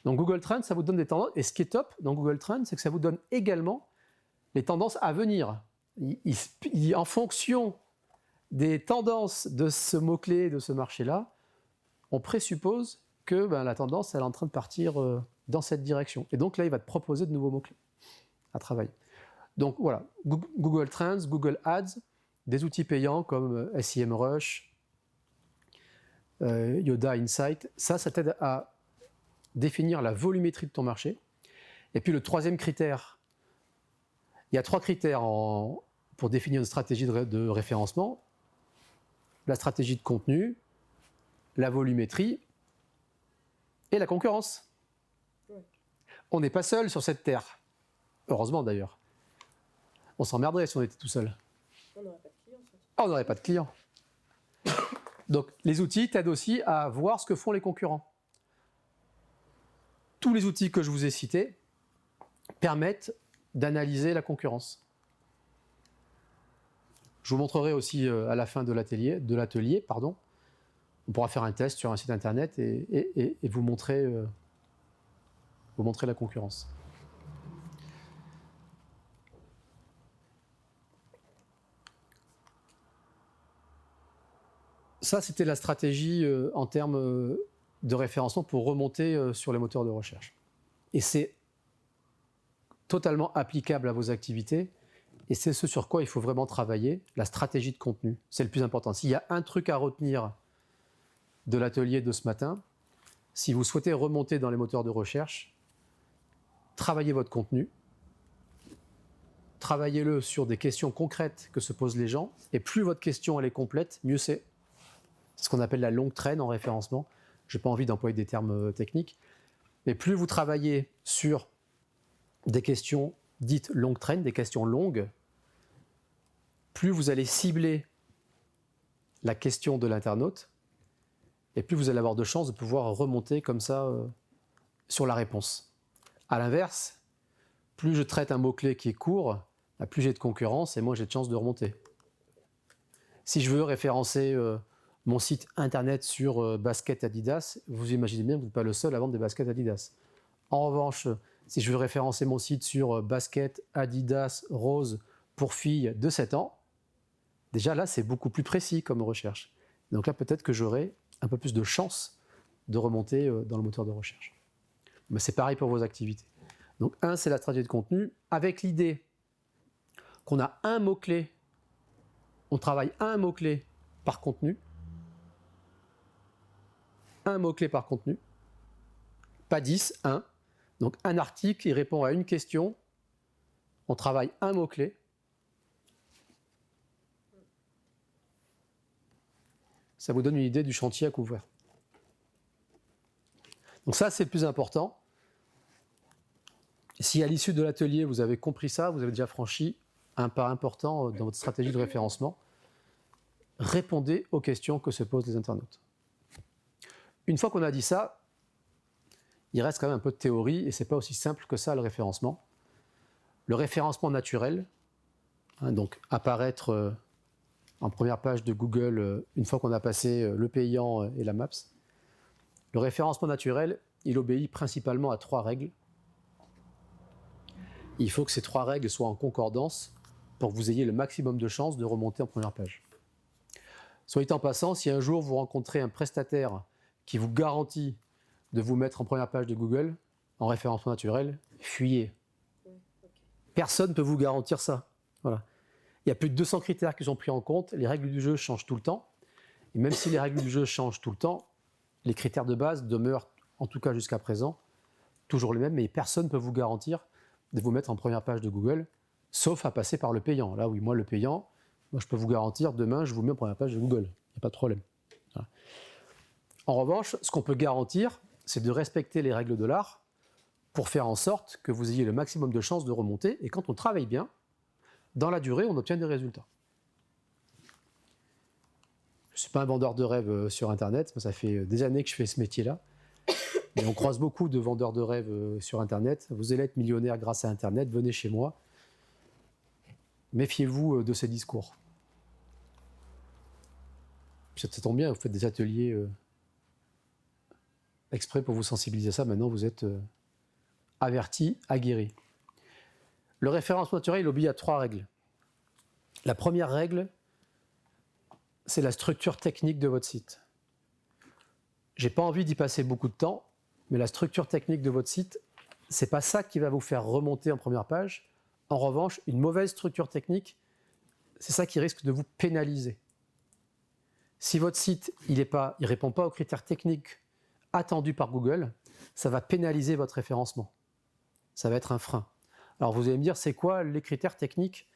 Donc, Google Trend, ça vous donne des tendances. Et ce qui est top dans Google Trend, c'est que ça vous donne également les tendances à venir. En fonction des tendances de ce mot-clé, de ce marché-là, on présuppose que la tendance, elle est en train de partir dans cette direction. Et donc là, il va te proposer de nouveaux mots-clés à travailler. Donc voilà, Google Trends, Google Ads, des outils payants comme SEMrush, Yoda Insight, ça t'aide à définir la volumétrie de ton marché. Et puis le troisième critère, il y a 3 critères pour définir une stratégie de référencement. la stratégie de contenu, la volumétrie et la concurrence. On n'est pas seul sur cette terre. Heureusement d'ailleurs. On s'emmerderait si on était tout seul. On n'aurait pas de clients. On n'aurait pas de clients. Donc les outils t'aident aussi à voir ce que font les concurrents. Tous les outils que je vous ai cités permettent d'analyser la concurrence. Je vous montrerai aussi à la fin de l'atelier, on pourra faire un test sur un site internet et vous montrer la concurrence. Ça, c'était la stratégie en termes de référencement pour remonter sur les moteurs de recherche. Et c'est totalement applicable à vos activités. Et c'est ce sur quoi il faut vraiment travailler, la stratégie de contenu. C'est le plus important. S'il y a un truc à retenir de l'atelier de ce matin, si vous souhaitez remonter dans les moteurs de recherche, travaillez votre contenu, travaillez-le sur des questions concrètes que se posent les gens, et plus votre question elle est complète, mieux c'est. C'est ce qu'on appelle la longue traîne en référencement. Je n'ai pas envie d'employer des termes techniques, mais plus vous travaillez sur des questions dites longue traîne, des questions longues, plus vous allez cibler la question de l'internaute, et plus vous allez avoir de chances de pouvoir remonter comme ça sur la réponse. A l'inverse, plus je traite un mot-clé qui est court, plus j'ai de concurrence et moins j'ai de chances de remonter. Si je veux référencer mon site internet sur basket Adidas, vous imaginez bien que vous n'êtes pas le seul à vendre des baskets Adidas. En revanche, si je veux référencer mon site sur basket Adidas rose pour filles de 7 ans, déjà là c'est beaucoup plus précis comme recherche. Donc là peut-être que j'aurai un peu plus de chance de remonter dans le moteur de recherche. Mais c'est pareil pour vos activités. Donc c'est la stratégie de contenu avec l'idée qu'on a un mot-clé, on travaille un mot-clé par contenu, un mot-clé par contenu, pas 10, un. Donc un article, il répond à une question, on travaille un mot-clé. Ça vous donne une idée du chantier à couvrir. Donc ça, c'est le plus important. Si à l'issue de l'atelier, vous avez compris ça, vous avez déjà franchi un pas important dans votre stratégie de référencement. Répondez aux questions que se posent les internautes. Une fois qu'on a dit ça, il reste quand même un peu de théorie et ce n'est pas aussi simple que ça le référencement. Le référencement naturel, donc apparaître en première page de Google une fois qu'on a passé le payant et la Maps. Le référencement naturel, il obéit principalement à 3 règles. Il faut que ces 3 règles soient en concordance pour que vous ayez le maximum de chances de remonter en première page. Soit dit en passant, si un jour vous rencontrez un prestataire qui vous garantit de vous mettre en première page de Google en référencement naturel, fuyez. Personne ne peut vous garantir ça. Voilà. Il y a plus de 200 critères qui sont pris en compte, les règles du jeu changent tout le temps. Et même si les règles du jeu changent tout le temps, les critères de base demeurent, en tout cas jusqu'à présent, toujours les mêmes, mais personne ne peut vous garantir de vous mettre en première page de Google, sauf à passer par le payant. Là, oui, moi, le payant, je peux vous garantir, demain, je vous mets en première page de Google. Il n'y a pas de problème. Voilà. En revanche, ce qu'on peut garantir, c'est de respecter les règles de l'art pour faire en sorte que vous ayez le maximum de chances de remonter. Et quand on travaille bien, dans la durée, on obtient des résultats. Je ne suis pas un vendeur de rêves sur Internet. Ça fait des années que je fais ce métier-là. Et on croise beaucoup de vendeurs de rêves sur Internet. Vous allez être millionnaire grâce à Internet, venez chez moi. Méfiez-vous de ces discours. Ça tombe bien, vous faites des ateliers exprès pour vous sensibiliser à ça. Maintenant, vous êtes avertis, aguerris. Le référencement naturel, il obéit à 3 règles. La première règle, c'est la structure technique de votre site. Je n'ai pas envie d'y passer beaucoup de temps, mais la structure technique de votre site, ce n'est pas ça qui va vous faire remonter en première page. En revanche, une mauvaise structure technique, c'est ça qui risque de vous pénaliser. Si votre site il répond pas aux critères techniques attendus par Google, ça va pénaliser votre référencement. Ça va être un frein. Alors vous allez me dire, c'est quoi les critères techniques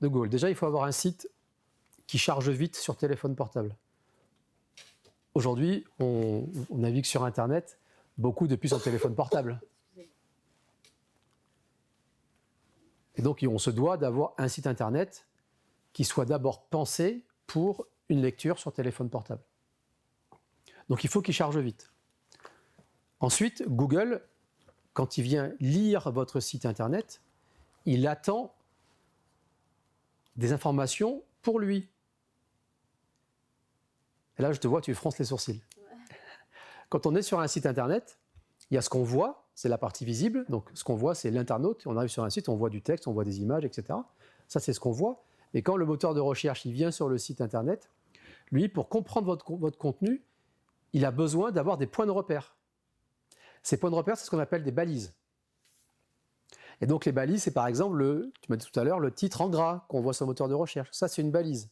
de Google? Déjà, il faut avoir un site qui charge vite sur téléphone portable. Aujourd'hui, on navigue sur Internet beaucoup depuis son téléphone portable. Et donc, on se doit d'avoir un site Internet qui soit d'abord pensé pour une lecture sur téléphone portable. Donc, il faut qu'il charge vite. Ensuite, Google, quand il vient lire votre site Internet, il attend des informations pour lui. Et là, je te vois, tu fronces les sourcils. Quand on est sur un site Internet, il y a ce qu'on voit, c'est la partie visible. Donc, ce qu'on voit, c'est l'internaute. On arrive sur un site, on voit du texte, on voit des images, etc. Ça, c'est ce qu'on voit. Et quand le moteur de recherche il vient sur le site Internet, lui, pour comprendre votre contenu, il a besoin d'avoir des points de repère. Ces points de repère, c'est ce qu'on appelle des balises. Et donc, les balises, c'est par exemple, tu m'as dit tout à l'heure, le titre en gras qu'on voit sur le moteur de recherche. Ça, c'est une balise.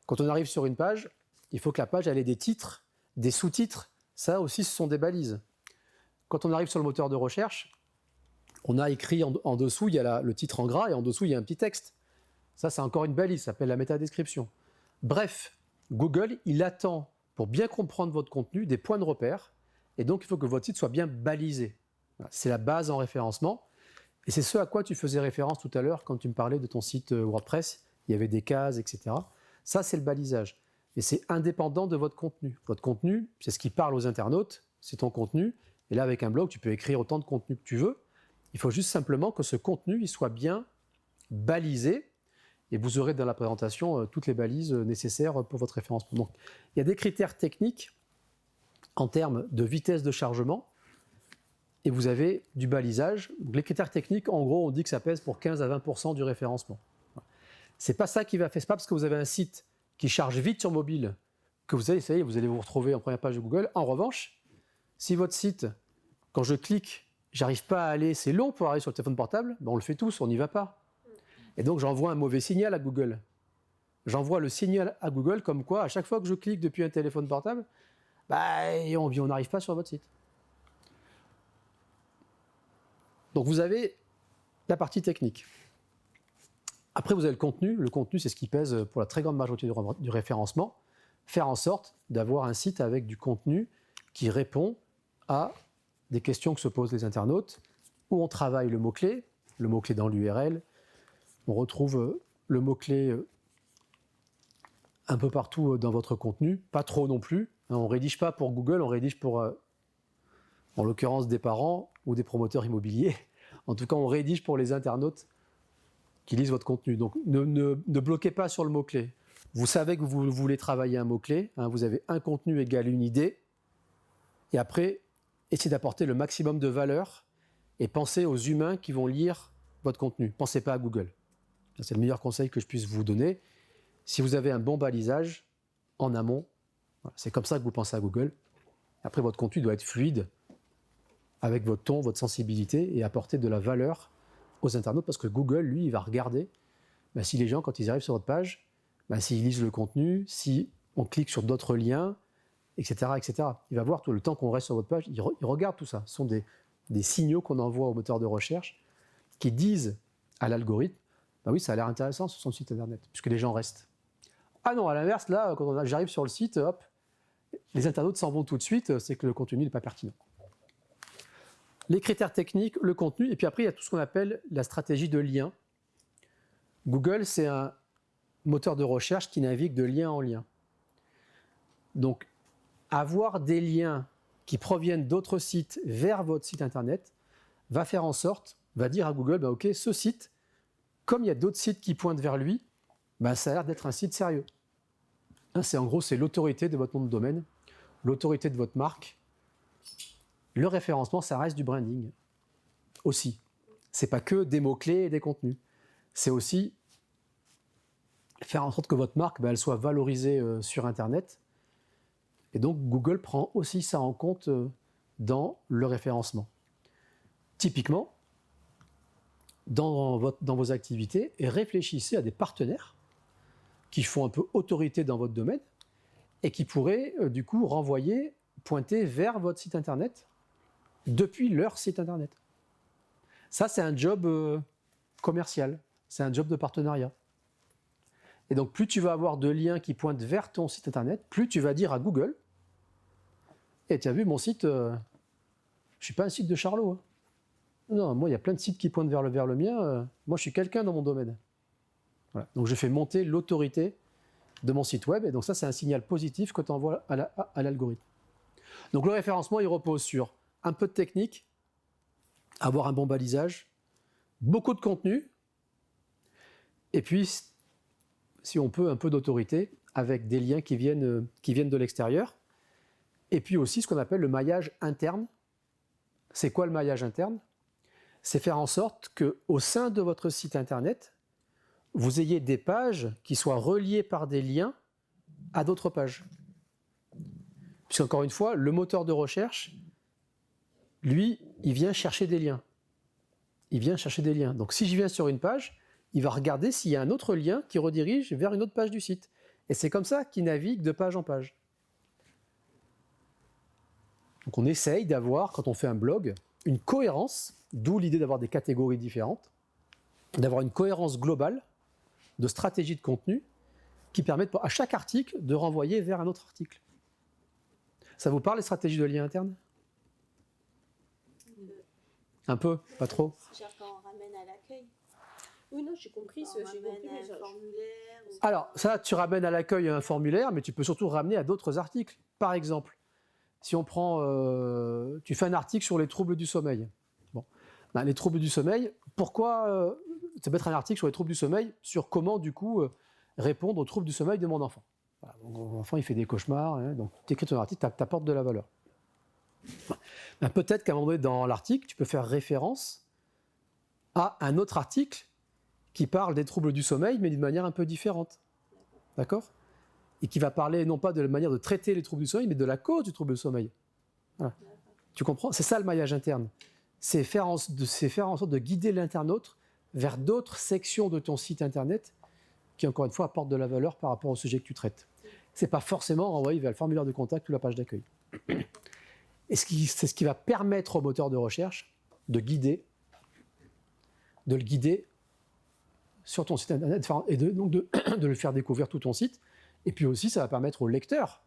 Quand on arrive sur une page, il faut que la page elle ait des titres, des sous-titres. Ça aussi, ce sont des balises. Quand on arrive sur le moteur de recherche, on a écrit en dessous, il y a le titre en gras et en dessous, il y a un petit texte. Ça, c'est encore une balise, ça s'appelle la métadescription. Bref, Google, il attend, pour bien comprendre votre contenu, des points de repère. Et donc, il faut que votre site soit bien balisé. Voilà, c'est la base en référencement. Et c'est ce à quoi tu faisais référence tout à l'heure quand tu me parlais de ton site WordPress. Il y avait des cases, etc. Ça, c'est le balisage. Et c'est indépendant de votre contenu. Votre contenu, c'est ce qui parle aux internautes, c'est ton contenu. Et là, avec un blog, tu peux écrire autant de contenu que tu veux. Il faut juste simplement que ce contenu il soit bien balisé. Et vous aurez dans la présentation toutes les balises nécessaires pour votre référencement. Donc, il y a des critères techniques en termes de vitesse de chargement. Et vous avez du balisage. Donc, les critères techniques, en gros, on dit que ça pèse pour 15 à 20% du référencement. C'est pas ça qui va faire. C'est pas parce que vous avez un site qui charge vite sur mobile que vous allez vous retrouver en première page de Google. En revanche, si votre site, quand je clique, j'arrive pas à aller, c'est long pour arriver sur le téléphone portable, ben on le fait tous, on n'y va pas. Et donc j'envoie un mauvais signal à Google. J'envoie le signal à Google comme quoi, à chaque fois que je clique depuis un téléphone portable, on n'arrive pas sur votre site. Donc vous avez la partie technique. Après, vous avez le contenu. Le contenu, c'est ce qui pèse pour la très grande majorité du référencement. Faire en sorte d'avoir un site avec du contenu qui répond à des questions que se posent les internautes, où on travaille le mot-clé dans l'URL. On retrouve le mot-clé un peu partout dans votre contenu, pas trop non plus. On ne rédige pas pour Google, on rédige pour, en l'occurrence, des parents ou des promoteurs immobiliers. En tout cas, on rédige pour les internautes qui lisent votre contenu. Donc, ne bloquez pas sur le mot-clé. Vous savez que vous voulez travailler un mot-clé, vous avez un contenu égale une idée, et après, essayez d'apporter le maximum de valeur et pensez aux humains qui vont lire votre contenu. Pensez pas à Google. C'est le meilleur conseil que je puisse vous donner. Si vous avez un bon balisage en amont, c'est comme ça que vous pensez à Google. Après, votre contenu doit être fluide, avec votre ton, votre sensibilité, et apporter de la valeur aux internautes, parce que Google, lui, il va regarder si les gens, quand ils arrivent sur votre page, s'ils lisent le contenu, si on clique sur d'autres liens, etc., etc. Il va voir tout le temps qu'on reste sur votre page, il regarde tout ça. Ce sont des signaux qu'on envoie au moteur de recherche qui disent à l'algorithme, oui, ça a l'air intéressant sur son site internet, puisque les gens restent. Ah non, à l'inverse, là, quand j'arrive sur le site, hop, les internautes s'en vont tout de suite, c'est que le contenu n'est pas pertinent. Les critères techniques, le contenu, et puis après, il y a tout ce qu'on appelle la stratégie de lien. Google, c'est un moteur de recherche qui navigue de lien en lien. Donc, avoir des liens qui proviennent d'autres sites vers votre site internet va faire en sorte, va dire à Google, ok, ce site, comme il y a d'autres sites qui pointent vers lui, ça a l'air d'être un site sérieux. En gros, c'est l'autorité de votre nom de domaine, l'autorité de votre marque. Le référencement, ça reste du branding aussi. Ce n'est pas que des mots-clés et des contenus. C'est aussi faire en sorte que votre marque elle soit valorisée sur Internet. Et donc, Google prend aussi ça en compte dans le référencement. Typiquement, dans vos activités, réfléchissez à des partenaires qui font un peu autorité dans votre domaine et qui pourraient, du coup, pointer vers votre site Internet depuis leur site Internet. Ça, c'est un job commercial, c'est un job de partenariat. Et donc, plus tu vas avoir de liens qui pointent vers ton site internet, plus tu vas dire à Google, et tu as vu mon site, je ne suis pas un site de Charlot. Hein. Non, moi, il y a plein de sites qui pointent vers le mien. Moi, je suis quelqu'un dans mon domaine. Voilà. Donc, je fais monter l'autorité de mon site web. Et donc, ça, c'est un signal positif que tu envoies à l'algorithme. Donc, le référencement, il repose sur un peu de technique, avoir un bon balisage, beaucoup de contenu, et puis, si on peut, un peu d'autorité avec des liens qui viennent de l'extérieur. Et puis aussi ce qu'on appelle le maillage interne. C'est quoi le maillage interne? C'est faire en sorte qu'au sein de votre site internet, vous ayez des pages qui soient reliées par des liens à d'autres pages. Puisqu'encore une fois, le moteur de recherche, lui, il vient chercher des liens. Il vient chercher des liens. Donc si je viens sur une page, il va regarder s'il y a un autre lien qui redirige vers une autre page du site. Et c'est comme ça qu'il navigue de page en page. Donc on essaye d'avoir, quand on fait un blog, une cohérence, d'où l'idée d'avoir des catégories différentes, d'avoir une cohérence globale de stratégie de contenu qui permettent à chaque article de renvoyer vers un autre article. Ça vous parle, les stratégies de lien interne? Un peu, pas trop? C'est-à-dire quand on ramène à l'accueil, Oui, non, j'ai compris. on J'ai ramène compris un les formulaire. Ou... Alors, ça, tu ramènes à l'accueil un formulaire, mais tu peux surtout ramener à d'autres articles. Par exemple, si on prend, tu fais un article sur les troubles du sommeil. Bon, ben, les troubles du sommeil, pourquoi tu peux mettre un article sur les troubles du sommeil, sur comment, du coup, répondre aux troubles du sommeil de mon enfant. Voilà, donc, mon enfant, il fait des cauchemars, hein, donc tu écris ton article, tu apportes de la valeur. Ben, peut-être qu'à un moment donné, dans l'article, tu peux faire référence à un autre article qui parle des troubles du sommeil, mais d'une manière un peu différente. D'accord? Et qui va parler non pas de la manière de traiter les troubles du sommeil, mais de la cause du trouble du sommeil. Voilà. Tu comprends? C'est ça le maillage interne. C'est faire en sorte de guider l'internaute vers d'autres sections de ton site internet qui, encore une fois, apportent de la valeur par rapport au sujet que tu traites. Ce n'est pas forcément renvoyer vers le formulaire de contact ou la page d'accueil. Et c'est ce qui va permettre au moteur de recherche de le guider sur ton site internet et donc de le faire découvrir tout ton site. Et puis aussi, ça va permettre au lecteur.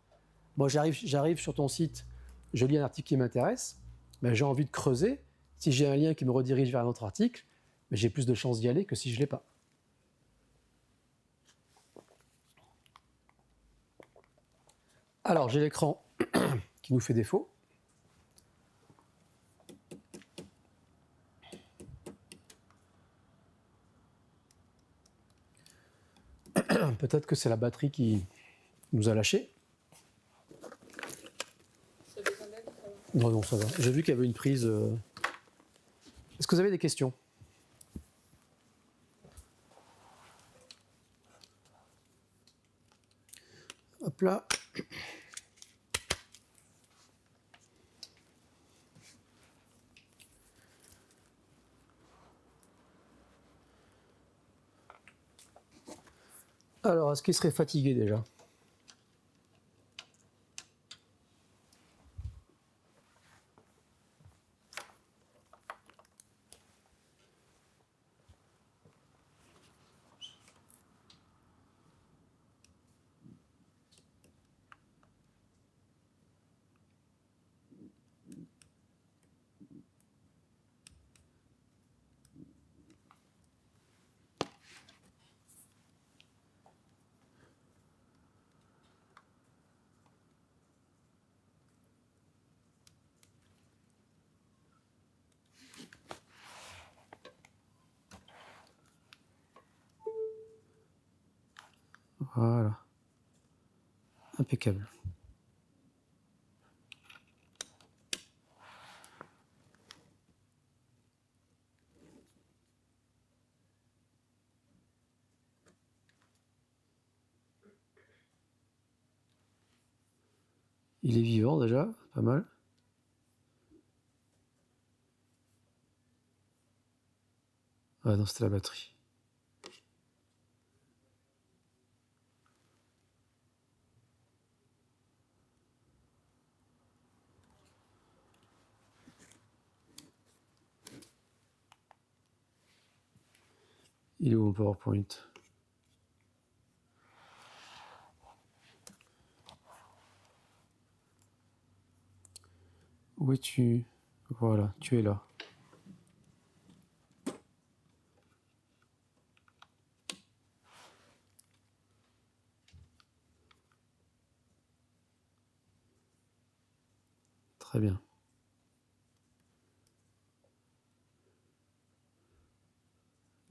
Moi, j'arrive sur ton site, je lis un article qui m'intéresse, ben, j'ai envie de creuser. Si j'ai un lien qui me redirige vers un autre article, ben, j'ai plus de chances d'y aller que si je ne l'ai pas. Alors, j'ai l'écran qui nous fait défaut. Peut-être que c'est la batterie qui nous a lâchés. Ça besoin d'aide, ça va. Non, non, ça va. J'ai vu qu'il y avait une prise. Est-ce que vous avez des questions? Hop là. Alors, est-ce qu'il serait fatigué déjà? Voilà. Impeccable. Il est vivant déjà, pas mal. Ah non, c'était la batterie. Il est où mon PowerPoint? Où es-tu? Voilà, tu es là. Très bien.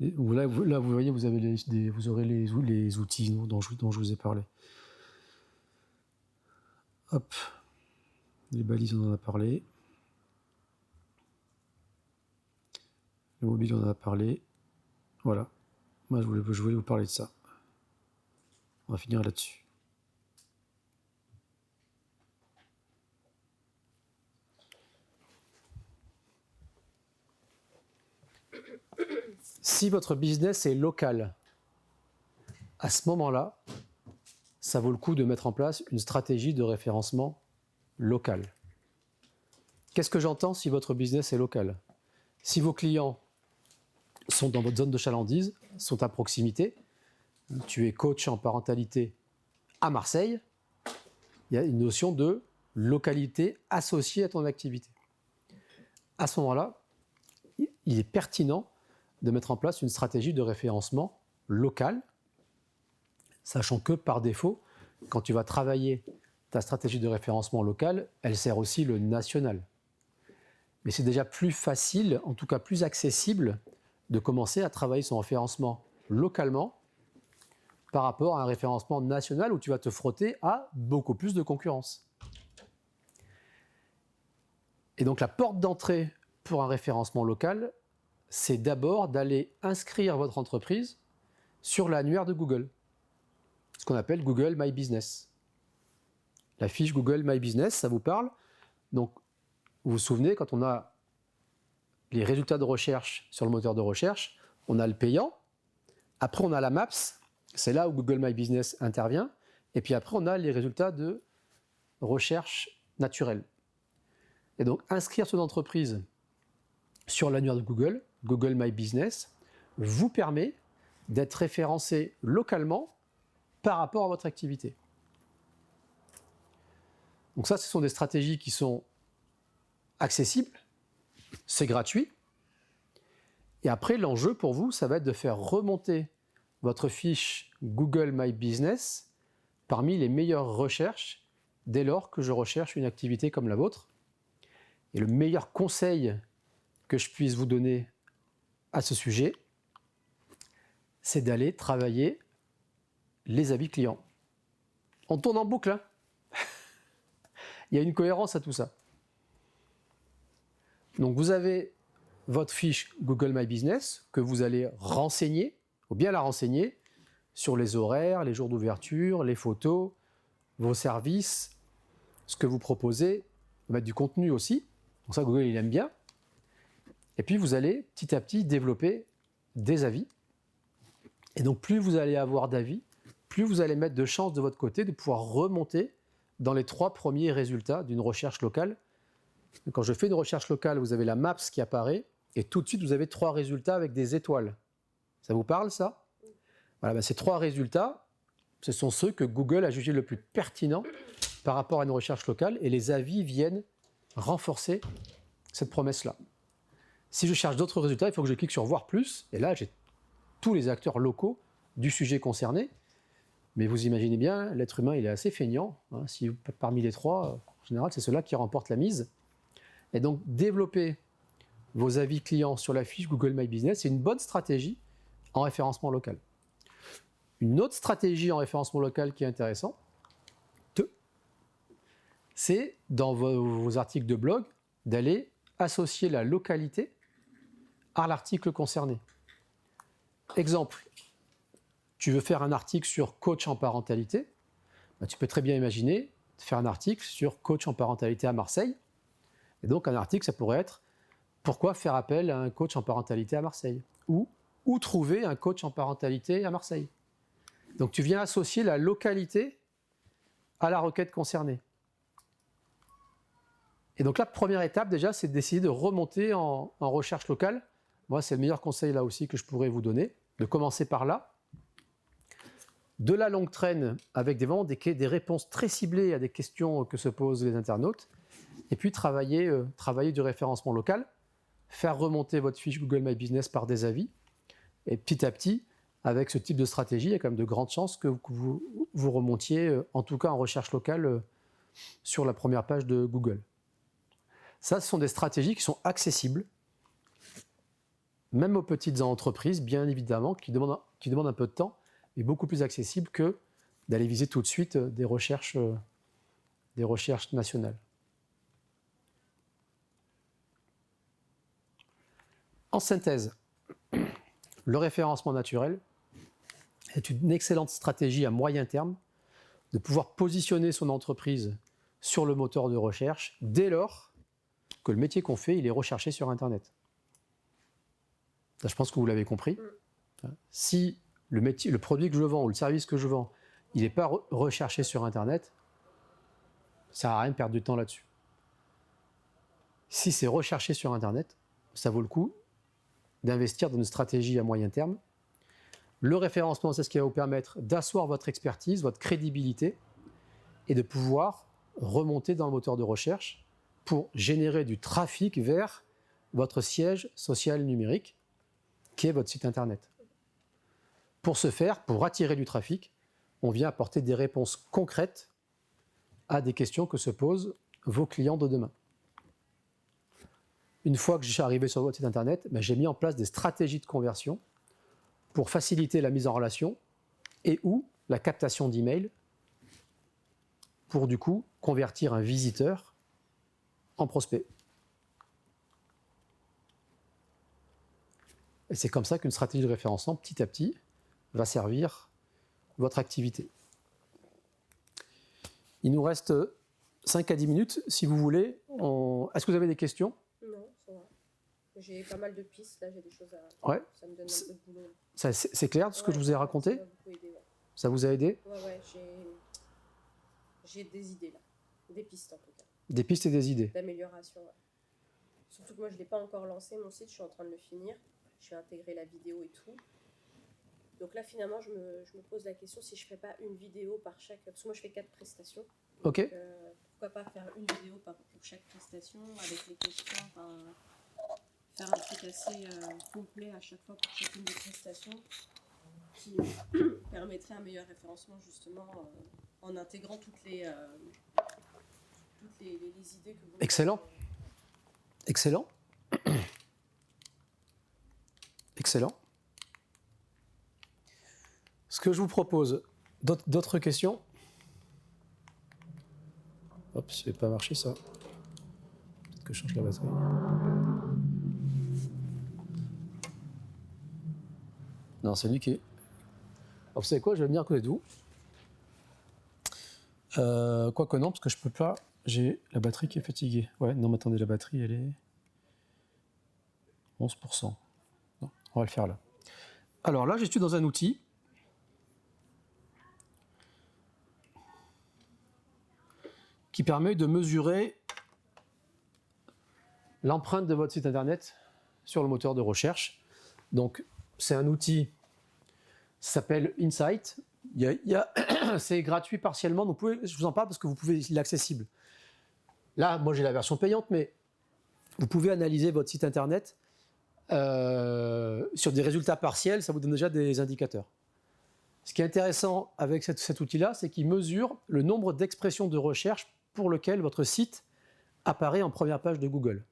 Et là, vous voyez, vous aurez les outils dont je vous ai parlé. Hop. Les balises, on en a parlé. Le mobile, on en a parlé. Voilà. Moi, je voulais vous parler de ça. On va finir là-dessus. Si votre business est local, à ce moment-là, ça vaut le coup de mettre en place une stratégie de référencement local. Qu'est-ce que j'entends si votre business est local? Si vos clients sont dans votre zone de chalandise, sont à proximité, tu es coach en parentalité à Marseille, il y a une notion de localité associée à ton activité. À ce moment-là, il est pertinent de mettre en place une stratégie de référencement local, sachant que par défaut, quand tu vas travailler ta stratégie de référencement local, elle sert aussi le national. Mais c'est déjà plus facile, en tout cas plus accessible, de commencer à travailler son référencement localement par rapport à un référencement national où tu vas te frotter à beaucoup plus de concurrence. Et donc la porte d'entrée pour un référencement local, c'est d'abord d'aller inscrire votre entreprise sur l'annuaire de Google, ce qu'on appelle Google My Business. La fiche Google My Business, ça vous parle? Donc, vous vous souvenez, quand on a les résultats de recherche sur le moteur de recherche, on a le payant, après on a la Maps, c'est là où Google My Business intervient, et puis après on a les résultats de recherche naturelle. Et donc, inscrire son entreprise sur l'annuaire de Google, Google My Business, vous permet d'être référencé localement par rapport à votre activité. Donc ça, ce sont des stratégies qui sont accessibles, c'est gratuit. Et après, l'enjeu pour vous, ça va être de faire remonter votre fiche Google My Business parmi les meilleures recherches dès lors que je recherche une activité comme la vôtre. Et le meilleur conseil que je puisse vous donner à ce sujet, c'est d'aller travailler les avis clients. On tourne en boucle, hein. Il y a une cohérence à tout ça. Donc vous avez votre fiche Google My Business que vous allez renseigner, ou bien la renseigner, sur les horaires, les jours d'ouverture, les photos, vos services, ce que vous proposez, mettre du contenu aussi. Donc ça, Google, il aime bien. Et puis, vous allez petit à petit développer des avis. Et donc, plus vous allez avoir d'avis, plus vous allez mettre de chances de votre côté de pouvoir remonter dans les 3 premiers résultats d'une recherche locale. Quand je fais une recherche locale, vous avez la Maps qui apparaît et tout de suite, vous avez 3 résultats avec des étoiles. Ça vous parle, ça? Voilà, ben ces 3 résultats, ce sont ceux que Google a jugés le plus pertinents par rapport à une recherche locale et les avis viennent renforcer cette promesse-là. Si je cherche d'autres résultats, il faut que je clique sur Voir plus et là, j'ai tous les acteurs locaux du sujet concerné. Mais vous imaginez bien, l'être humain, il est assez feignant. Hein. Si parmi les 3, en général, c'est ceux-là qui remportent la mise. Et donc, développer vos avis clients sur la fiche Google My Business, c'est une bonne stratégie en référencement local. Une autre stratégie en référencement local qui est intéressante, c'est dans vos articles de blog d'aller associer la localité à l'article concerné. Exemple, tu veux faire un article sur coach en parentalité, ben tu peux très bien imaginer faire un article sur coach en parentalité à Marseille. Et donc un article, ça pourrait être pourquoi faire appel à un coach en parentalité à Marseille ou où trouver un coach en parentalité à Marseille. Donc tu viens associer la localité à la requête concernée. Et donc la première étape déjà, c'est d'essayer de remonter en recherche locale. Moi, c'est le meilleur conseil là aussi que je pourrais vous donner, de commencer par là. De la longue traîne avec des réponses très ciblées à des questions que se posent les internautes. et puis travailler du référencement local, faire remonter votre fiche Google My Business par des avis, et petit à petit, avec ce type de stratégie, il y a quand même de grandes chances que vous remontiez, en tout cas en recherche locale, sur la première page de Google. Ça, ce sont des stratégies qui sont accessibles, même aux petites entreprises, bien évidemment, qui demandent un peu de temps, mais beaucoup plus accessibles que d'aller viser tout de suite des recherches nationales. En synthèse, le référencement naturel est une excellente stratégie à moyen terme de pouvoir positionner son entreprise sur le moteur de recherche dès lors que le métier qu'on fait, il est recherché sur Internet. Ça, je pense que vous l'avez compris. Si le produit que je vends ou le service que je vends, il n'est pas recherché sur Internet, ça ne sert à rien de perdre du temps là-dessus. Si c'est recherché sur Internet, ça vaut le coup d'investir dans une stratégie à moyen terme. Le référencement, c'est ce qui va vous permettre d'asseoir votre expertise, votre crédibilité et de pouvoir remonter dans le moteur de recherche pour générer du trafic vers votre siège social numérique, qui est votre site Internet. Pour ce faire, pour attirer du trafic, on vient apporter des réponses concrètes à des questions que se posent vos clients de demain. Une fois que je suis arrivé sur votre site Internet, j'ai mis en place des stratégies de conversion pour faciliter la mise en relation et ou la captation d'emails pour du coup convertir un visiteur en prospect. Et c'est comme ça qu'une stratégie de référencement, petit à petit, va servir votre activité. Il nous reste 5 à 10 minutes. Si vous voulez, est-ce que vous avez des questions ? Non, ça va. J'ai pas mal de pistes, là, j'ai des choses à... Ouais. Ça me donne un peu de boulot. C'est clair, ce que je vous ai raconté ? Ça m'a beaucoup aidé, ouais. Ça vous a aidé ? Ouais, j'ai des idées, là. Des pistes, en tout cas. Des pistes et des idées. D'amélioration, ouais. Surtout que moi, je ne l'ai pas encore lancé, mon site, je suis en train de le finir. Je vais intégrer la vidéo et tout. Donc là, finalement, je me pose la question si je ne ferais pas une vidéo par chaque... Parce que moi, je fais 4 prestations. Ok. Donc, pourquoi pas faire une vidéo pour chaque prestation, avec les questions, faire un truc assez complet à chaque fois pour chacune des prestations, qui permettrait un meilleur référencement, justement, en intégrant toutes les idées que vous... Excellent. Excellent. Excellent. Ce que je vous propose, d'autres questions ? Hop, ça ne va pas marcher ça. Peut-être que je change la batterie. Non, c'est niqué. Alors, vous savez quoi, je vais venir à côté de vous. Quoique non, parce que je peux pas. J'ai la batterie qui est fatiguée. Ouais, non, mais attendez, la batterie, elle est 11%. Non, on va le faire là. Alors là, je suis dans un outil. Qui permet de mesurer l'empreinte de votre site internet sur le moteur de recherche. Donc, c'est un outil, ça s'appelle Insight. C'est gratuit partiellement, donc je vous en parle parce que il est accessible. Là, moi j'ai la version payante, mais vous pouvez analyser votre site internet sur des résultats partiels, ça vous donne déjà des indicateurs. Ce qui est intéressant avec cet outil-là, c'est qu'il mesure le nombre d'expressions de recherche pour lequel votre site apparaît en première page de Google.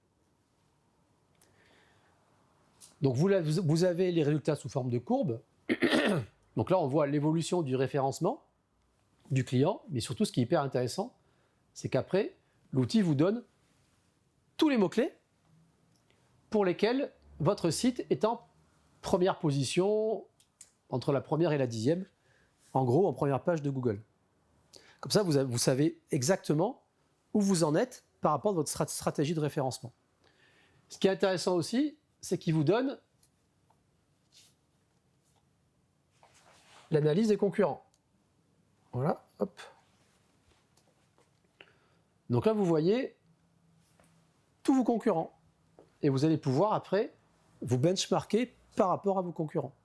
Donc vous avez les résultats sous forme de courbe. Donc là, on voit l'évolution du référencement du client, mais surtout ce qui est hyper intéressant, c'est qu'après, l'outil vous donne tous les mots-clés pour lesquels votre site est en première position, entre la première et la 10e, en gros en première page de Google. Comme ça, vous savez exactement où vous en êtes par rapport à votre stratégie de référencement. Ce qui est intéressant aussi, c'est qu'il vous donne l'analyse des concurrents. Voilà, hop. Donc là, vous voyez tous vos concurrents. Et vous allez pouvoir, après, vous benchmarker par rapport à vos concurrents.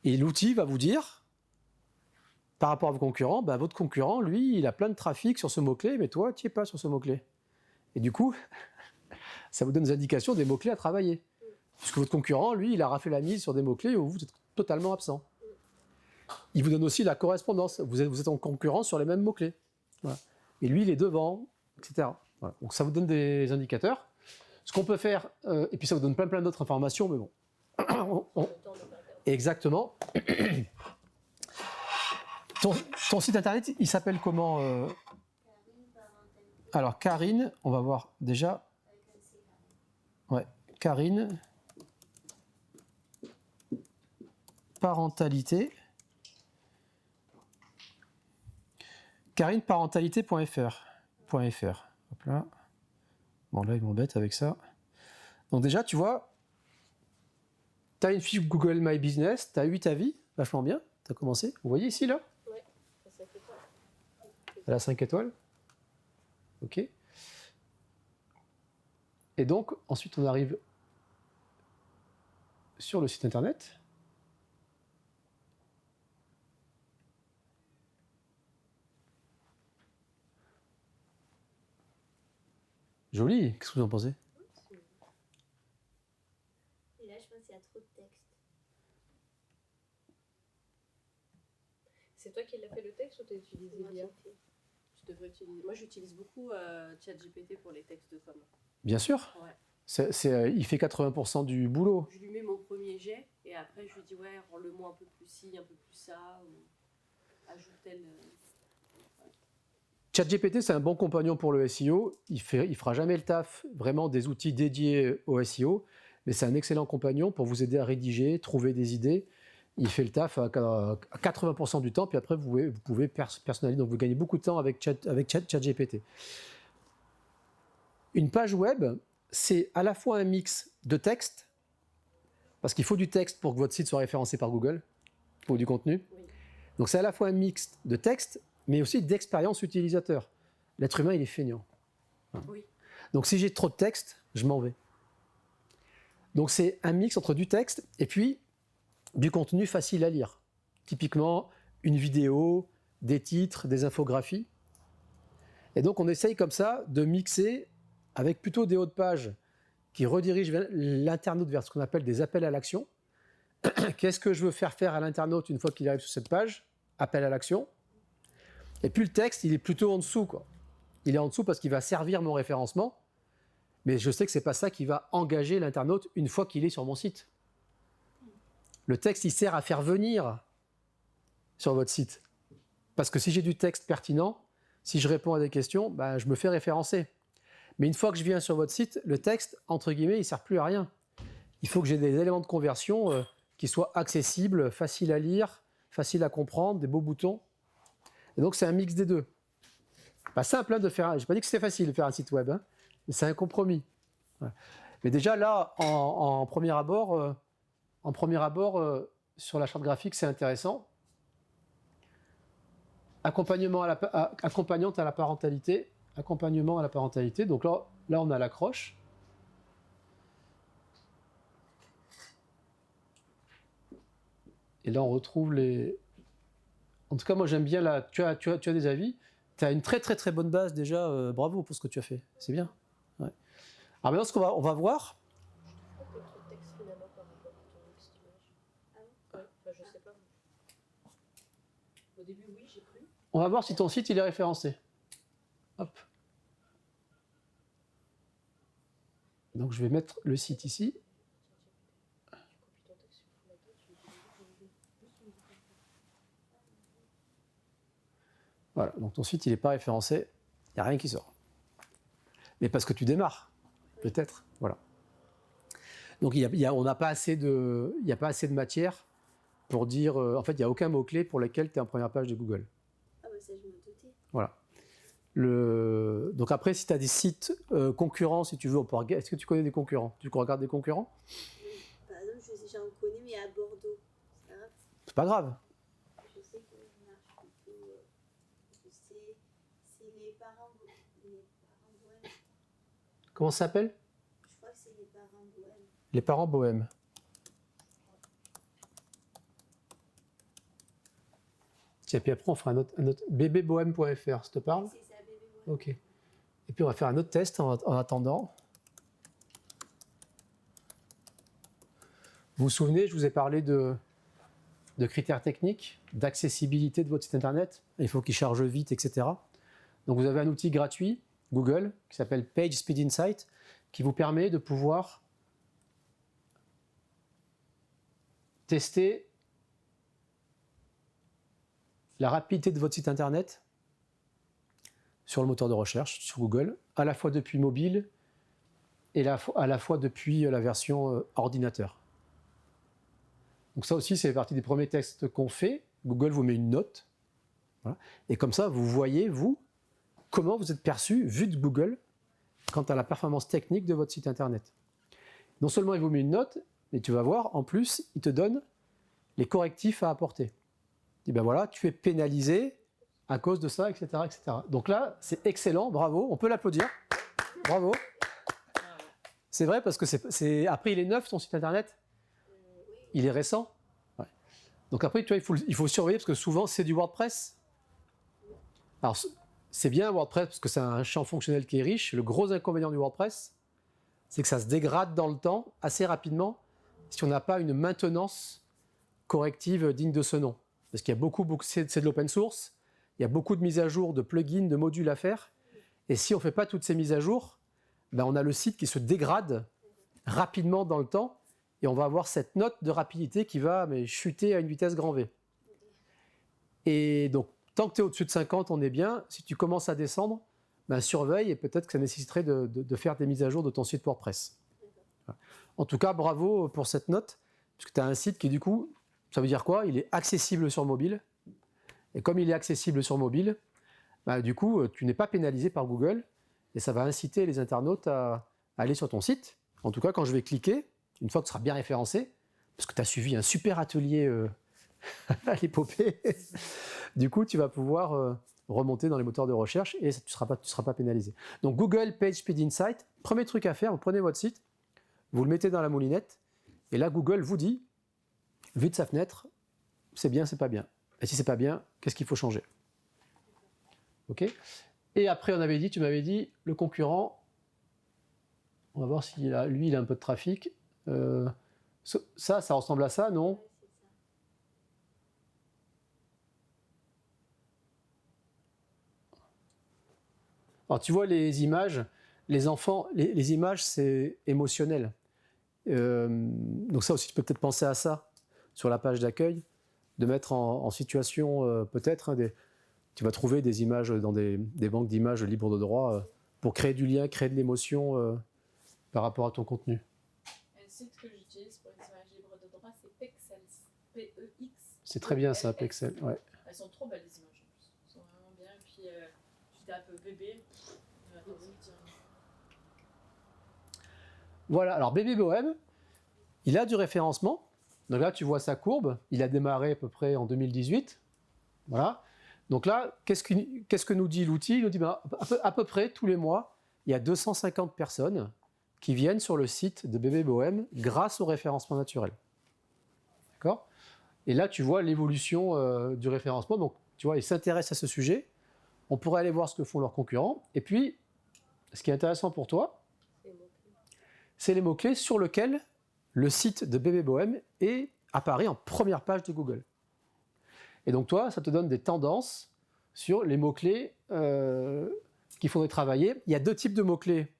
Et l'outil va vous dire, par rapport à vos concurrents, votre concurrent, lui, il a plein de trafic sur ce mot-clé, mais toi, tu n'y es pas sur ce mot-clé. Et du coup, ça vous donne des indications des mots-clés à travailler. Puisque votre concurrent, lui, il a raflé la mise sur des mots-clés où vous êtes totalement absent. Il vous donne aussi la correspondance. Vous êtes en concurrence sur les mêmes mots-clés. Voilà. Et lui, il est devant, etc. Voilà. Donc ça vous donne des indicateurs. Ce qu'on peut faire, et puis ça vous donne plein d'autres informations, mais bon. Exactement. Ton site internet, il s'appelle comment Alors, Karine, on va voir déjà. Ouais, Karine. Parentalité. KarineParentalité.fr. Hop là. Bon, là, il m'embête avec ça. Donc déjà, tu vois, tu as une fiche Google My Business, tu as 8 avis, vachement bien, tu as commencé. Vous voyez ici, là? Ouais, ça 5 étoiles. Elle a 5 étoiles. OK. Et donc, ensuite, on arrive sur le site internet. Joli, qu'est-ce que vous en pensez? Et là, je pense qu'il y a trop de texte. C'est toi qui l'as fait le texte ou tu as utilisé C'est moi qui l'IA? ai fait. Tu devrais utiliser. Moi, j'utilise beaucoup ChatGPT pour les textes de com. Bien sûr. Ouais. Il fait 80% du boulot. Je lui mets mon premier jet et après je lui dis ouais, rends-le-moi un peu plus ci, un peu plus ça, ou ajoute tel. ChatGPT, c'est un bon compagnon pour le SEO. Il fera jamais le taf vraiment des outils dédiés au SEO, mais c'est un excellent compagnon pour vous aider à rédiger, trouver des idées. Il fait le taf à 80% du temps, puis après vous pouvez personnaliser. Donc vous gagnez beaucoup de temps avec ChatGPT. Une page web, c'est à la fois un mix de texte, parce qu'il faut du texte pour que votre site soit référencé par Google. Il faut du contenu. Oui. Donc c'est à la fois un mix de texte, mais aussi d'expérience utilisateur. L'être humain, il est feignant. Oui. Donc si j'ai trop de texte, je m'en vais. Donc c'est un mix entre du texte et puis du contenu facile à lire. Typiquement, une vidéo, des titres, des infographies. Et donc on essaye comme ça de mixer avec plutôt des hauts de page qui redirigent l'internaute vers ce qu'on appelle des appels à l'action. Qu'est-ce que je veux faire à l'internaute une fois qu'il arrive sur cette page? Appel à l'action. Et puis le texte, il est plutôt en dessous, quoi. Il est en dessous parce qu'il va servir mon référencement, mais je sais que c'est pas ça qui va engager l'internaute une fois qu'il est sur mon site. Le texte, il sert à faire venir sur votre site. Parce que si j'ai du texte pertinent, si je réponds à des questions, ben, je me fais référencer. Mais une fois que je viens sur votre site, le texte, entre guillemets, il ne sert plus à rien. Il faut que j'ai des éléments de conversion qui soient accessibles, faciles à lire, faciles à comprendre, des beaux boutons. Et donc, c'est un mix des deux. Pas simple de faire. Je n'ai pas dit que c'était facile de faire un site web, hein, mais c'est un compromis. Voilà. Mais déjà, là, en premier abord, sur la charte graphique, c'est intéressant. Accompagnement accompagnante à la parentalité. Accompagnement à la parentalité. Donc là on a l'accroche. Et là, on retrouve les... En tout cas, moi, j'aime bien la... Tu as des avis. Tu as une très, très, très bonne base déjà. Bravo pour ce que tu as fait. C'est bien. Ouais. Alors maintenant, ce qu'on va voir... Je trouve que trop de texte finalement par rapport à ton mix d'image. Ah oui. Ouais, enfin, je sais pas. Au début, oui, j'ai cru. On va voir si ton site, il est référencé. Hop. Donc, je vais mettre le site ici. Voilà, donc ton site, il n'est pas référencé. Il n'y a rien qui sort. Mais parce que tu démarres, peut-être. Voilà. Donc, on n'a pas assez de matière pour dire... en fait, il n'y a aucun mot-clé pour lequel tu es en première page de Google. Ah bah ça, je me doutais. Voilà. Donc après, si tu as des sites concurrents, si tu veux, est-ce que tu connais des concurrents? Tu regardes des concurrents? Par exemple, j'en connais, mais à Bordeaux. C'est grave. C'est pas grave. Je sais que ça marche plutôt. Je sais, c'est les parents bohèmes. Comment ça s'appelle? Je crois que c'est les parents bohèmes. Les parents bohèmes. Tiens, puis après, on fera un autre bébébohème.fr, ça te parle? C'est ça, bébé bohème. Ok. Et puis on va faire un autre test en attendant. Vous vous souvenez, je vous ai parlé de critères techniques, d'accessibilité de votre site internet. Il faut qu'il charge vite, etc. Donc vous avez un outil gratuit, Google, qui s'appelle PageSpeed Insight, qui vous permet de pouvoir tester la rapidité de votre site internet sur le moteur de recherche, sur Google, à la fois depuis mobile et à la fois depuis la version ordinateur. Donc ça aussi, c'est partie des premiers tests qu'on fait. Google vous met une note. Voilà. Et comme ça, vous voyez, vous, comment vous êtes perçu, vu de Google, quant à la performance technique de votre site internet. Non seulement il vous met une note, mais tu vas voir, en plus, il te donne les correctifs à apporter. Il dit, ben voilà, tu es pénalisé à cause de ça, etc., etc. Donc là, c'est excellent, bravo, on peut l'applaudir. Bravo. C'est vrai, parce que après, il est neuf, ton site internet. Il est récent. Ouais. Donc après, tu vois, il faut surveiller, parce que souvent, c'est du WordPress. Alors, c'est bien WordPress, parce que c'est un champ fonctionnel qui est riche. Le gros inconvénient du WordPress, c'est que ça se dégrade dans le temps, assez rapidement, si on n'a pas une maintenance corrective digne de ce nom. Parce qu'il y a beaucoup c'est de l'open source, il y a beaucoup de mises à jour, de plugins, de modules à faire. Et si on ne fait pas toutes ces mises à jour, ben on a le site qui se dégrade rapidement dans le temps, et on va avoir cette note de rapidité qui va chuter à une vitesse grand V. Et donc, tant que tu es au-dessus de 50, on est bien. Si tu commences à descendre, ben surveille, et peut-être que ça nécessiterait de faire des mises à jour de ton site WordPress. Voilà. En tout cas, bravo pour cette note, parce que tu as un site qui, du coup, ça veut dire quoi? Il est accessible sur mobile. Et comme il est accessible sur mobile, ben, du coup, tu n'es pas pénalisé par Google, et ça va inciter les internautes à aller sur ton site. En tout cas, quand je vais cliquer, une fois que tu seras bien référencé, parce que tu as suivi un super atelier à l'épopée, du coup, tu vas pouvoir remonter dans les moteurs de recherche et tu ne seras pas pénalisé. Donc, Google PageSpeed Insight, premier truc à faire, vous prenez votre site, vous le mettez dans la moulinette, et là, Google vous dit, vu de sa fenêtre, c'est bien, c'est pas bien. Et si c'est pas bien, qu'est-ce qu'il faut changer? OK? Et après, tu m'avais dit, le concurrent, on va voir si lui, il a un peu de trafic. Ça ressemble à ça, non? Alors tu vois les images, les enfants, les images c'est émotionnel. Donc ça aussi tu peux peut-être penser à ça sur la page d'accueil, de mettre en situation peut-être, tu vas trouver des images dans des banques d'images libres de droit pour créer du lien, créer de l'émotion par rapport à ton contenu. Le site que j'utilise pour les images libres de droit, c'est Pexels. P-E-X. C'est très bien ça, Pexels. Ouais. Elles sont trop belles les images en plus. Elles sont vraiment bien. Et puis tu tapes bébé. Voilà, alors Bébé Bohème, il a du référencement. Donc là, tu vois sa courbe. Il a démarré à peu près en 2018. Voilà. Donc là, qu'est-ce que nous dit l'outil? Il nous dit à peu près tous les mois, il y a 250 personnes qui viennent sur le site de Bébé Bohème grâce au référencement naturel. D'accord? Et là, tu vois l'évolution du référencement. Donc, tu vois, ils s'intéressent à ce sujet. On pourrait aller voir ce que font leurs concurrents. Et puis, ce qui est intéressant pour toi, c'est les mots-clés sur lesquels le site de Bébé Bohème apparaît en première page de Google. Et donc, toi, ça te donne des tendances sur les mots-clés qu'il faudrait travailler. Il y a deux types de mots-clés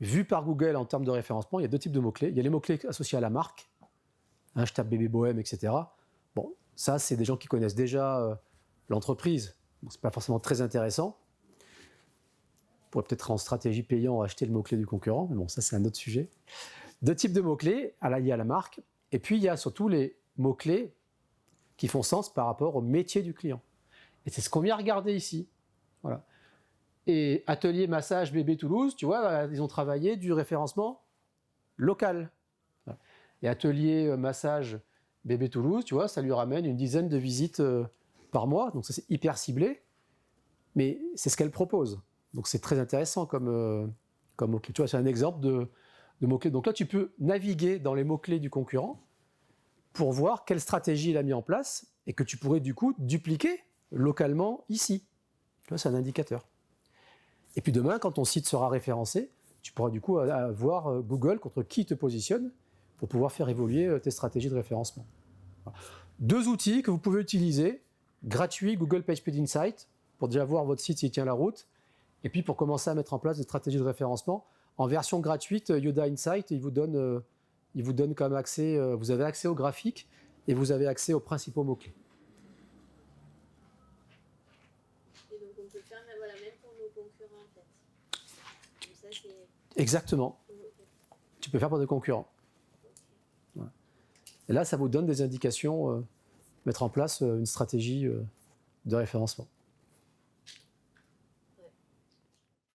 vus par Google en termes de référencement. Il y a deux types de mots-clés. Il y a les mots-clés associés à la marque. Je tape Bébé Bohème, etc. Bon, ça, c'est des gens qui connaissent déjà l'entreprise. Bon, c'est pas forcément très intéressant. On pourrait peut-être en stratégie payant acheter le mot-clé du concurrent, mais bon, ça, c'est un autre sujet. Deux types de mots-clés, il y a la marque, et puis il y a surtout les mots-clés qui font sens par rapport au métier du client. Et c'est ce qu'on vient regarder ici. Voilà. Et atelier massage bébé Toulouse, tu vois, ils ont travaillé du référencement local. Voilà. Et atelier massage bébé Toulouse, tu vois, ça lui ramène une dizaine de visites par mois, donc ça c'est hyper ciblé, mais c'est ce qu'elle propose. Donc c'est très intéressant comme mot-clé. Tu vois, c'est un exemple de mots-clés. Donc là, tu peux naviguer dans les mots-clés du concurrent pour voir quelle stratégie il a mis en place et que tu pourrais du coup dupliquer localement ici. Tu vois, c'est un indicateur. Et puis demain, quand ton site sera référencé, tu pourras du coup voir Google contre qui te positionne pour pouvoir faire évoluer tes stratégies de référencement. Voilà. 2 outils que vous pouvez utiliser, gratuits, Google PageSpeed Insight, pour déjà voir votre site s'il tient la route, et puis pour commencer à mettre en place des stratégies de référencement. En version gratuite, Yoda Insight, il vous donne comme accès, vous avez accès aux graphiques et vous avez accès aux principaux mots-clés. Et donc on peut faire voilà, même pour nos concurrents en fait. Donc ça c'est. Exactement. Ok. Tu peux faire pour des concurrents. Voilà. Et là, ça vous donne des indications, mettre en place une stratégie de référencement.